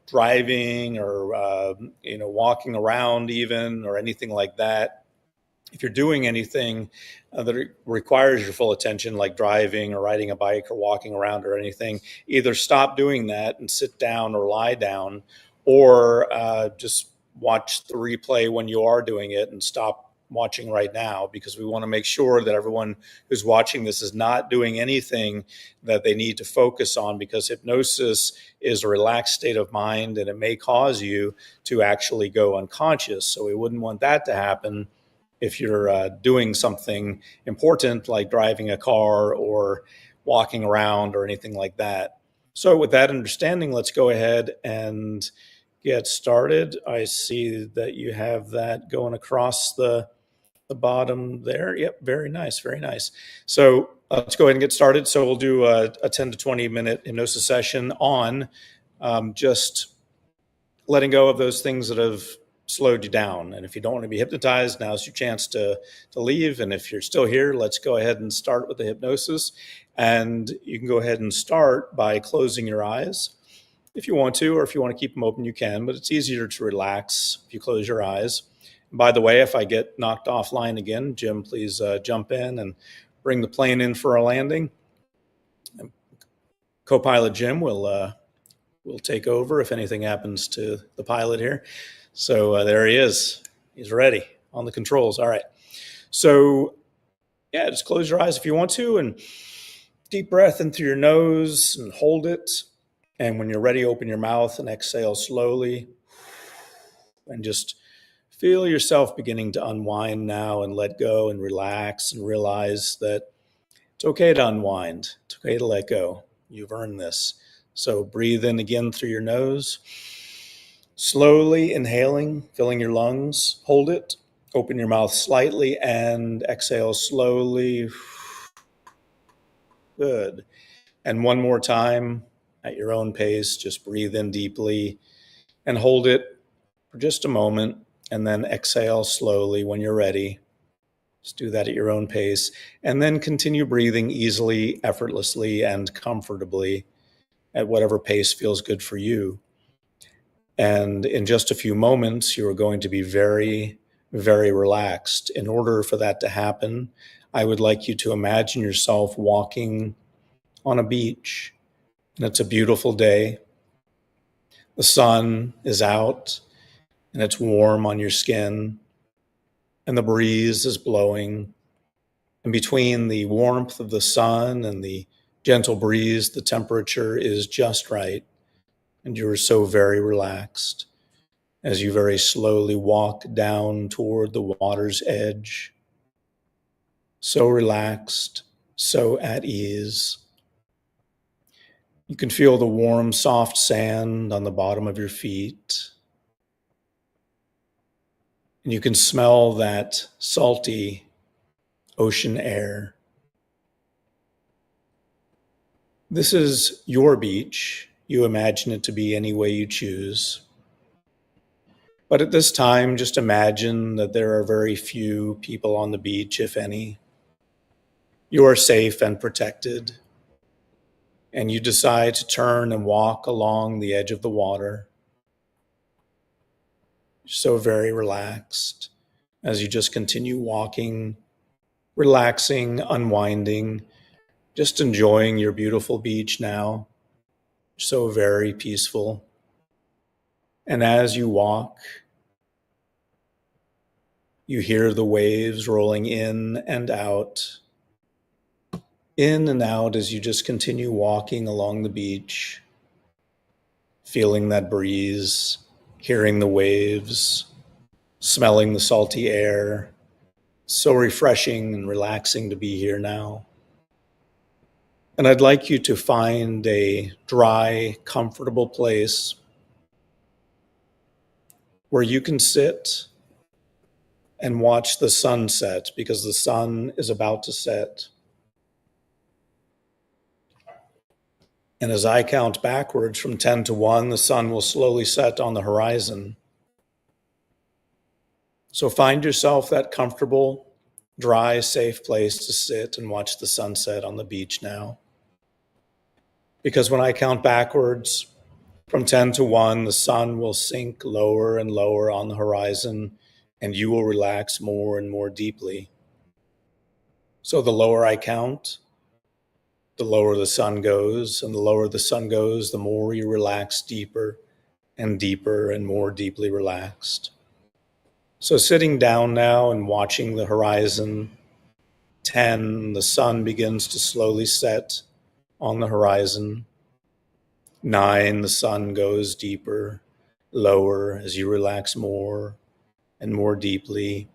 driving or walking around even or anything like that. If you're doing anything that requires your full attention, like driving or riding a bike or walking around or anything, either stop doing that and sit down or lie down, or just watch the replay when you are doing it and stop watching right now, because we want to make sure that everyone who's watching this is not doing anything that they need to focus on, because hypnosis is a relaxed state of mind and it may cause you to actually go unconscious. So we wouldn't want that to happen if you're doing something important like driving a car or walking around or anything like that. So with that understanding, let's go ahead and get started. I see that you have that going across the bottom there. Yep, very nice, very nice. So let's go ahead and get started. So we'll do a 10 to 20 minute hypnosis session on just letting go of those things that have slowed you down. And if you don't want to be hypnotized, now's your chance to leave. And if you're still here, let's go ahead and start with the hypnosis. And you can go ahead and start by closing your eyes if you want to, or if you want to keep them open, you can, but it's easier to relax if you close your eyes. By the way, if I get knocked offline again, Jim, please jump in and bring the plane in for a landing. Co-pilot Jim will take over if anything happens to the pilot here. So there he is. He's ready on the controls. All right. So yeah, just close your eyes if you want to, and deep breath in through your nose and hold it. And when you're ready, open your mouth and exhale slowly. And just feel yourself beginning to unwind now and let go and relax and realize that it's okay to unwind. It's okay to let go. You've earned this. So breathe in again through your nose. Slowly inhaling, filling your lungs. Hold it. Open your mouth slightly and exhale slowly. Good. And one more time at your own pace. Just breathe in deeply and hold it for just a moment, and then exhale slowly when you're ready. Just do that at your own pace, and then continue breathing easily, effortlessly, and comfortably at whatever pace feels good for you. And in just a few moments, you are going to be very, very relaxed. In order for that to happen, I would like you to imagine yourself walking on a beach, and it's a beautiful day. The sun is out, and it's warm on your skin, and the breeze is blowing. And between the warmth of the sun and the gentle breeze, the temperature is just right. And you're so very relaxed as you very slowly walk down toward the water's edge. So relaxed, so at ease. You can feel the warm, soft sand on the bottom of your feet. And you can smell that salty ocean air. This is your beach. You imagine it to be any way you choose. But at this time, just imagine that there are very few people on the beach, if any. You are safe and protected. And you decide to turn and walk along the edge of the water. You're so very relaxed as you just continue walking, relaxing, unwinding, just enjoying your beautiful beach now, so very peaceful. And as you walk, you hear the waves rolling in and out as you just continue walking along the beach, feeling that breeze, hearing the waves, smelling the salty air. So refreshing and relaxing to be here now. And I'd like you to find a dry, comfortable place where you can sit and watch the sunset, because the sun is about to set. And as I count backwards from 10 to 1, the sun will slowly set on the horizon. So find yourself that comfortable, dry, safe place to sit and watch the sunset on the beach now. Because when I count backwards from 10 to 1, the sun will sink lower and lower on the horizon, and you will relax more and more deeply. So the lower I count, the lower the sun goes, and the lower the sun goes, the more you relax deeper and deeper and more deeply relaxed. So sitting down now and watching the horizon, 10, the sun begins to slowly set on the horizon. 9, the sun goes deeper, lower as you relax more and more deeply.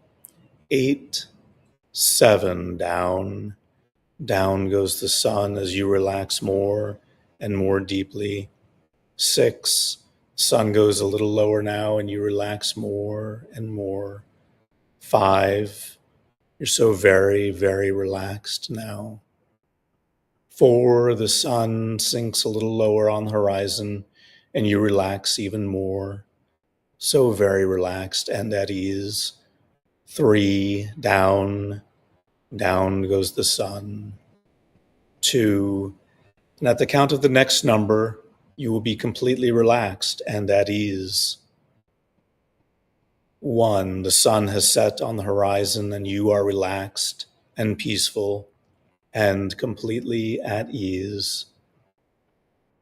8, 7, down goes the sun as you relax more and more deeply. 6, sun goes a little lower now and you relax more and more. 5, you're so very, very relaxed now. 4, the sun sinks a little lower on the horizon and you relax even more. So very relaxed and at ease. 3, down goes the sun. 2, and at the count of the next number, you will be completely relaxed and at ease. 1, the sun has set on the horizon and you are relaxed and peaceful and completely at ease.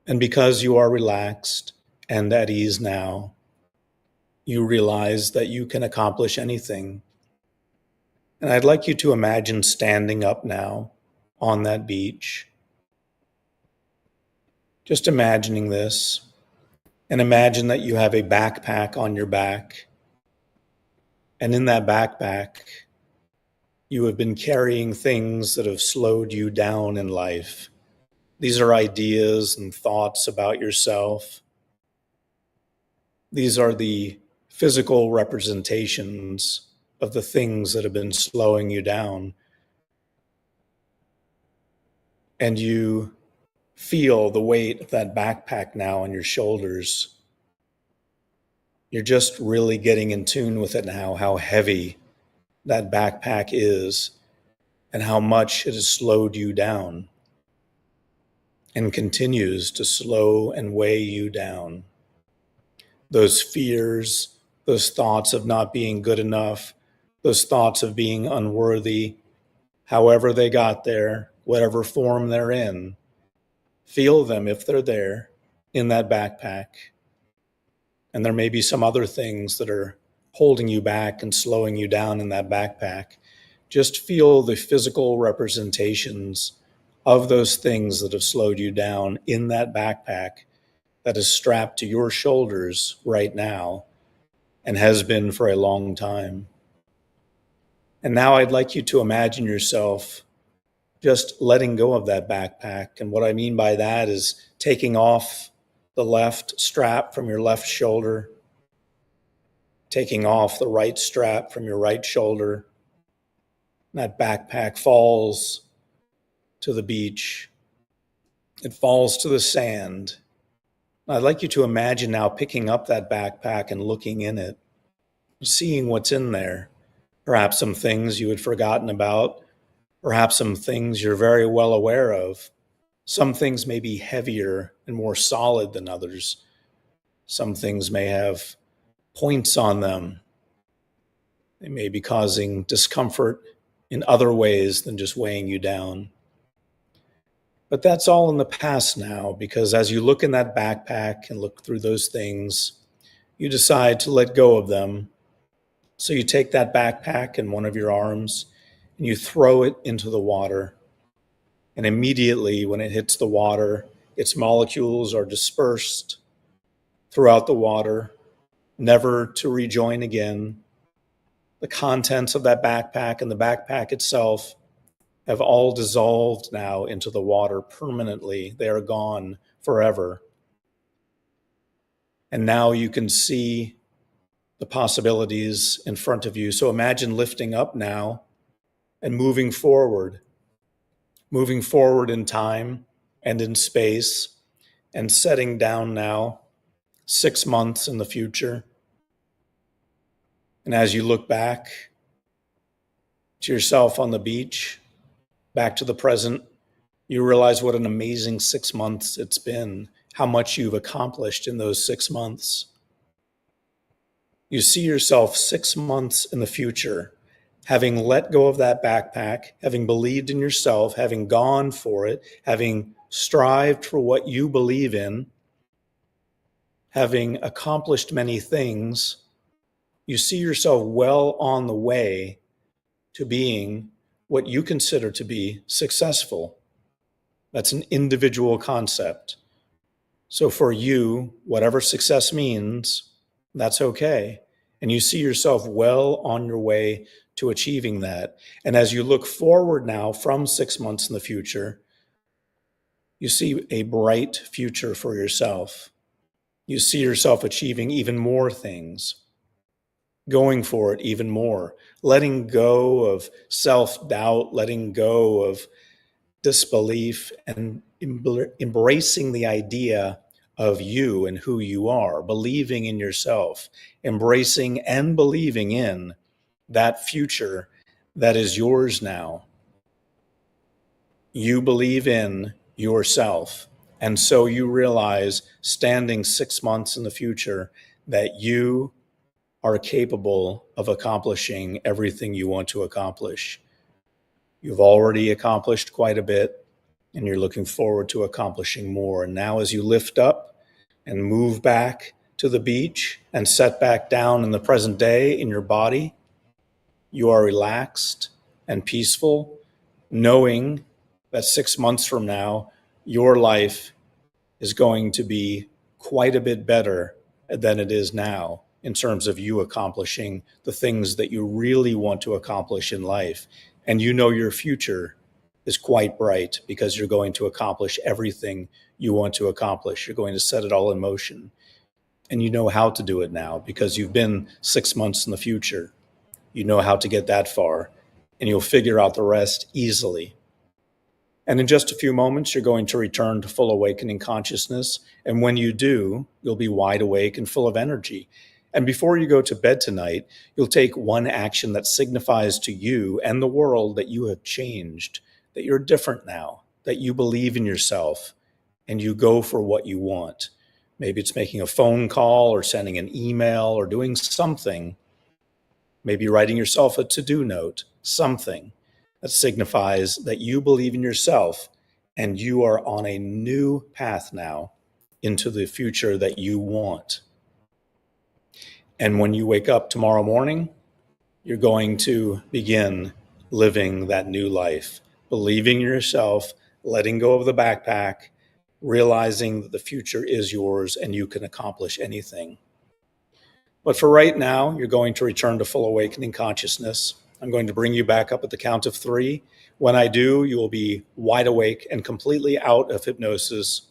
And because you are relaxed and at ease now, you realize that you can accomplish anything. And I'd like you to imagine standing up now on that beach. Just imagining this, and imagine that you have a backpack on your back. And in that backpack, you have been carrying things that have slowed you down in life. These are ideas and thoughts about yourself. These are the physical representations of the things that have been slowing you down. And you feel the weight of that backpack now on your shoulders. You're just really getting in tune with it now, how heavy that backpack is and how much it has slowed you down and continues to slow and weigh you down. Those fears, those thoughts of not being good enough, those thoughts of being unworthy, however they got there, whatever form they're in, feel them if they're there in that backpack. And there may be some other things that are holding you back and slowing you down in that backpack. Just feel the physical representations of those things that have slowed you down in that backpack that is strapped to your shoulders right now and has been for a long time. And now I'd like you to imagine yourself just letting go of that backpack. And what I mean by that is taking off the left strap from your left shoulder, taking off the right strap from your right shoulder. That backpack falls to the beach. It falls to the sand. I'd like you to imagine now picking up that backpack and looking in it, seeing what's in there. Perhaps some things you had forgotten about, perhaps some things you're very well aware of. Some things may be heavier and more solid than others. Some things may have points on them. They may be causing discomfort in other ways than just weighing you down. But that's all in the past now, because as you look in that backpack and look through those things, you decide to let go of them. So you take that backpack in one of your arms and you throw it into the water. And immediately when it hits the water, its molecules are dispersed throughout the water, never to rejoin again. The contents of that backpack and the backpack itself have all dissolved now into the water permanently. They are gone forever. And now you can see the possibilities in front of you. So imagine lifting up now and moving forward in time and in space, and setting down now 6 months in the future. And as you look back to yourself on the beach, back to the present, you realize what an amazing 6 months it's been, how much you've accomplished in those 6 months. You see yourself 6 months in the future, having let go of that backpack, having believed in yourself, having gone for it, having strived for what you believe in, having accomplished many things. You see yourself well on the way to being what you consider to be successful. That's an individual concept. So for you, whatever success means, that's okay. And you see yourself well on your way to achieving that. And as you look forward now from 6 months in the future, you see a bright future for yourself. You see yourself achieving even more things, going for it even more, letting go of self-doubt, letting go of disbelief, and embracing the idea of you and who you are, believing in yourself, embracing and believing in that future that is yours now. You believe in yourself. And so you realize, standing 6 months in the future, that you are capable of accomplishing everything you want to accomplish. You've already accomplished quite a bit, and you're looking forward to accomplishing more. And now as you lift up and move back to the beach and set back down in the present day in your body, you are relaxed and peaceful, knowing that 6 months from now, your life is going to be quite a bit better than it is now in terms of you accomplishing the things that you really want to accomplish in life. And you know your future is quite bright because you're going to accomplish everything you want to accomplish. You're going to set it all in motion. And you know how to do it now because you've been 6 months in the future. You know how to get that far, and you'll figure out the rest easily. And in just a few moments, you're going to return to full awakening consciousness. And when you do, you'll be wide awake and full of energy. And before you go to bed tonight, you'll take one action that signifies to you and the world that you have changed, that you're different now, that you believe in yourself, and you go for what you want. Maybe it's making a phone call or sending an email or doing something. Maybe writing yourself a to-do note, something that signifies that you believe in yourself and you are on a new path now into the future that you want. And when you wake up tomorrow morning, you're going to begin living that new life, believing in yourself, letting go of the backpack, realizing that the future is yours and you can accomplish anything. But for right now, you're going to return to full awakening consciousness. I'm going to bring you back up at the count of 3. When I do, you will be wide awake and completely out of hypnosis,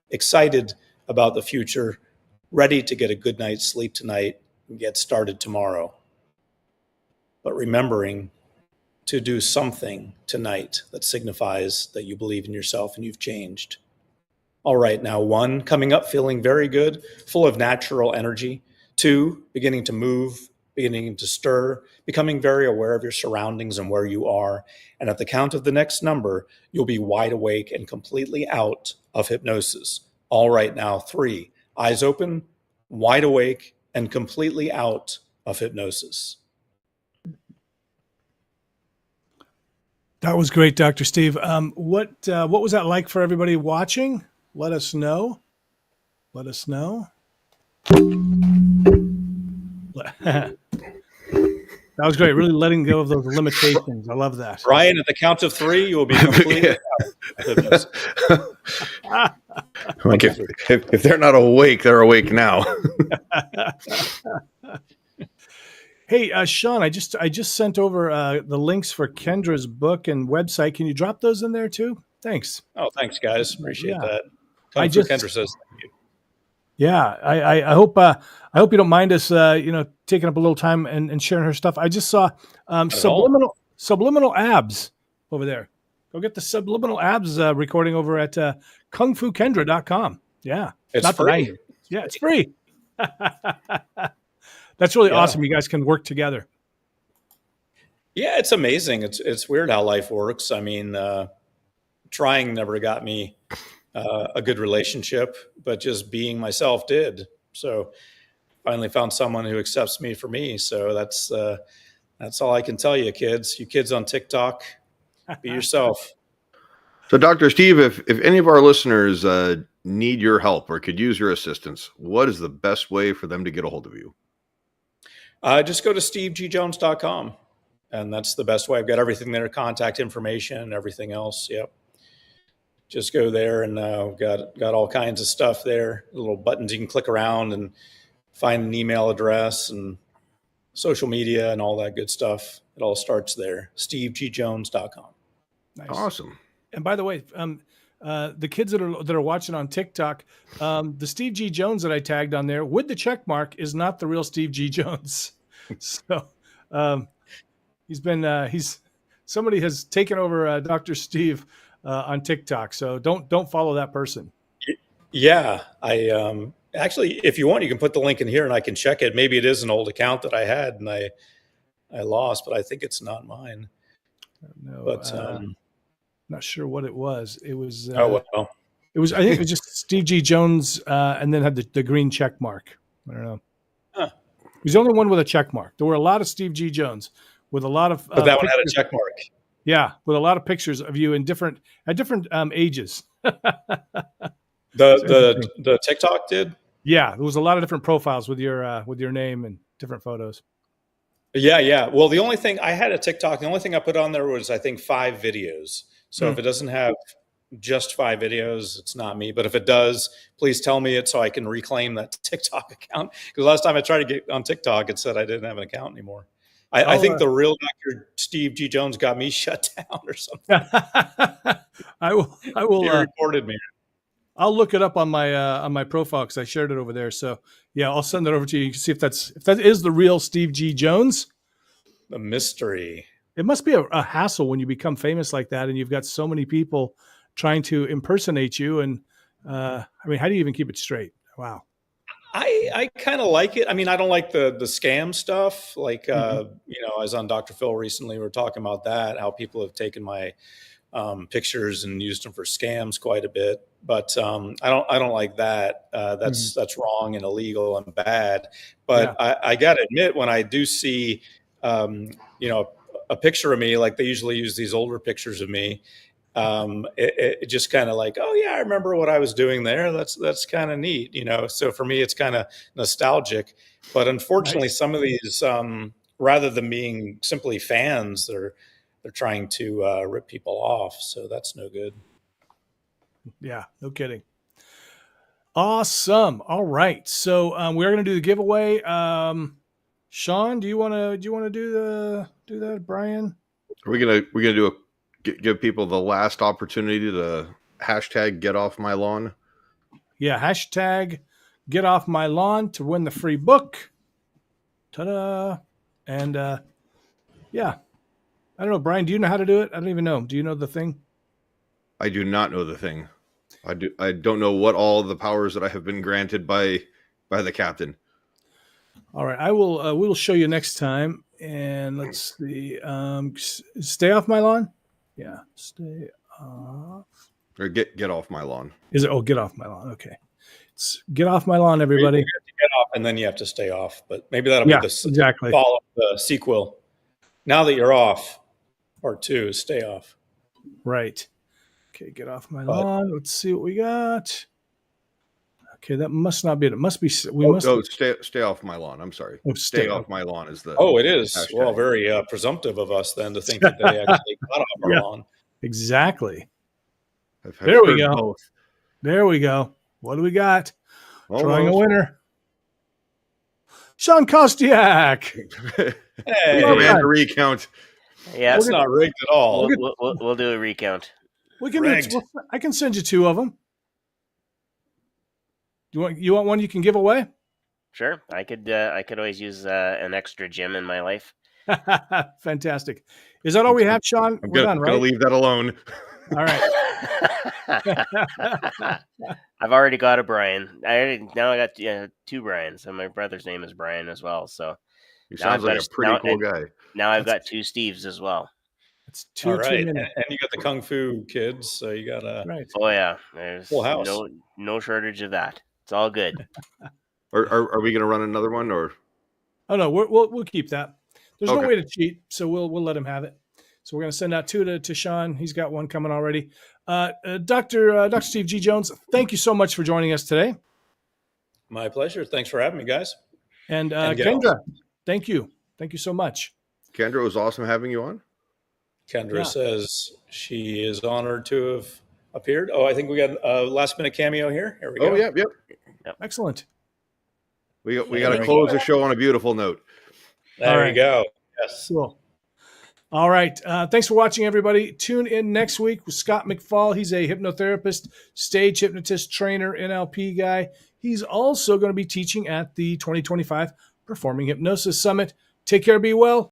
excited about the future, ready to get a good night's sleep tonight and get started tomorrow. But remembering to do something tonight that signifies that you believe in yourself and you've changed. All right, now 1, coming up feeling very good, full of natural energy. 2, beginning to move, beginning to stir, becoming very aware of your surroundings and where you are. And at the count of the next number, you'll be wide awake and completely out of hypnosis. All right, now 3, eyes open, wide awake, and completely out of hypnosis.
That was great, Dr. Steve. What was that like for everybody watching? Let us know. Let us know. That was great. Really letting go of those limitations. I love that.
Brian, at the count of 3, you will be completely out of this.
Like if they're not awake, they're awake now.
Hey, Shawn, I just sent over the links for Kendra's book and website. Can you drop those in there too? Thanks.
Oh, thanks, guys. Appreciate
Yeah.
that.
I
Kendra
just-
says thank you.
Yeah, I hope you don't mind us taking up a little time and sharing her stuff. I just saw subliminal abs over there. Go get the subliminal abs recording over at kungfukendra.com. Yeah,
It's
not
free.
that I- yeah, it's free. That's really awesome. You guys can work together.
Yeah, it's amazing. It's weird how life works. I mean, trying never got me a good relationship, but just being myself did. So finally found someone who accepts me for me. So that's all I can tell you, kids. You kids on TikTok, be yourself.
So, Dr. Steve, if any of our listeners need your help or could use your assistance, what is the best way for them to get a hold of you?
Just go to stevegjones.com, and that's the best way. I've got everything there, contact information and everything else. Yep. Just go there, and got all kinds of stuff there, little buttons you can click around and find an email address and social media and all that good stuff. It all starts there, stevegjones.com.
Nice.
Awesome.
And by the way, the kids that are watching on TikTok, the Steve G. Jones that I tagged on there with the check mark is not the real Steve G. Jones. So somebody has taken over Dr. Steve on TikTok. So don't follow that person.
Yeah, I actually, if you want, you can put the link in here and I can check it. Maybe it is an old account that I had and I lost, but I think it's not mine.
No,
But
not sure what it was. It was.
oh well.
It was. I think it was just Steve G. Jones, and then had the green check mark. I don't know.
Huh.
He's the only one with a check mark. There were a lot of Steve G. Jones with a lot of.
But that one had a check mark.
Yeah, with a lot of pictures of you at different ages.
The TikTok did.
Yeah, there was a lot of different profiles with your name and different photos.
Yeah. Well, the only thing I had a TikTok, the only thing I put on there was I think 5 videos. So if it doesn't have just 5 videos, it's not me. But if it does, please tell me it so I can reclaim that TikTok account. Because last time I tried to get on TikTok, it said I didn't have an account anymore. I think the real Dr. Steve G. Jones got me shut down or something.
I will.
He reported me.
I'll look it up on my profile because I shared it over there. So yeah, I'll send it over to you. You can see if that is the real Steve G. Jones.
The mystery.
It must be a hassle when you become famous like that, and you've got so many people trying to impersonate you. And I mean, how do you even keep it straight? Wow.
I kind of like it. I mean, I don't like the scam stuff. Like, I was on Dr. Phil recently. We were talking about that, how people have taken my pictures and used them for scams quite a bit. But I don't like that. That's wrong and illegal and bad. But yeah. I got to admit, when I do see, a picture of me, like they usually use these older pictures of me, it just kind of like, oh yeah, I remember what I was doing there. That's kind of neat, So for me, it's kind of nostalgic. But unfortunately, some of these, rather than being simply fans, they're trying to rip people off. So that's no good.
Yeah, no kidding. Awesome. All right, so we're going to do the giveaway. Shawn, do you want to do that, Brian?
We're gonna give people the last opportunity to hashtag get off my lawn.
Yeah, hashtag get off my lawn to win the free book. Ta-da! And yeah, I don't know, Brian. Do you know how to do it? I don't even know. Do you know the thing?
I do not know the thing. I don't know what all the powers that I have been granted by the captain. All
right, we will show you next time. And let's see. Stay off my lawn. Yeah, stay off.
Or get off my lawn.
Is it? Oh, get off my lawn. Okay, it's get off my lawn, everybody.
You have to get off, and then you have to stay off. But maybe that'll be the
exactly
follow the sequel. Now that you're off, Part 2 is stay off.
Right. Okay, get off my
But-
lawn. Let's see what we got. Okay, that must not be it. It must be.
Stay off my lawn. I'm sorry.
Oh,
Stay off my lawn is the.
Oh, it is.
Hashtag.
Well, very presumptive of us then to think that they actually got off our
Yeah.
lawn.
Exactly.
I've
There we
heard
go.
both.
There we go. What do we got? Drawing a
Almost.
winner. Shawn Kostiuk.
Hey,
Well
Command
done.
to recount.
Yeah,
that's not rigged at all.
we'll do a recount.
We can.
Rigged.
I can send you 2 of them. You want one you can give away?
Sure, I could always use an extra Jim in my life.
Fantastic. Is that all we have, Shawn?
I'm
We're done,
gonna
right?
leave that alone.
All right.
I've already got a Brian. I got 2 Brians, and my brother's name is Brian as well. So
He
Now
sounds
I've
like
got
a pretty
now-
cool guy.
now I've got 2 Steves as well.
It's 2
All right.
too many.
And you got the Kung Fu kids, so you got a
Right.
Oh yeah, there's
Full house.
no shortage of that. It's all good.
Are we going to run another one or?
Oh no, we'll keep that. There's no
Okay.
way to cheat, so we'll let him have it. So we're going to send out 2 to Shawn. He's got 1 coming already. Dr. Steve G. Jones, thank you so much for joining us today.
My pleasure. Thanks for having me, guys.
And
And gal.
Kendra, thank you so much.
Kendra, it was awesome having you on.
Kendra
Yeah.
says she is honored to have appeared. Oh, I think we got a last minute cameo here. Here we go.
Oh, yep.
Excellent.
We got
There
to
we
close
go.
the show on a beautiful note.
There
All
you
right.
go. Yes.
Cool. All right. Thanks for watching, everybody. Tune in next week with Scott McFall. He's a hypnotherapist, stage hypnotist, trainer, NLP guy. He's also going to be teaching at the 2025 Performing Hypnosis Summit. Take care, be well.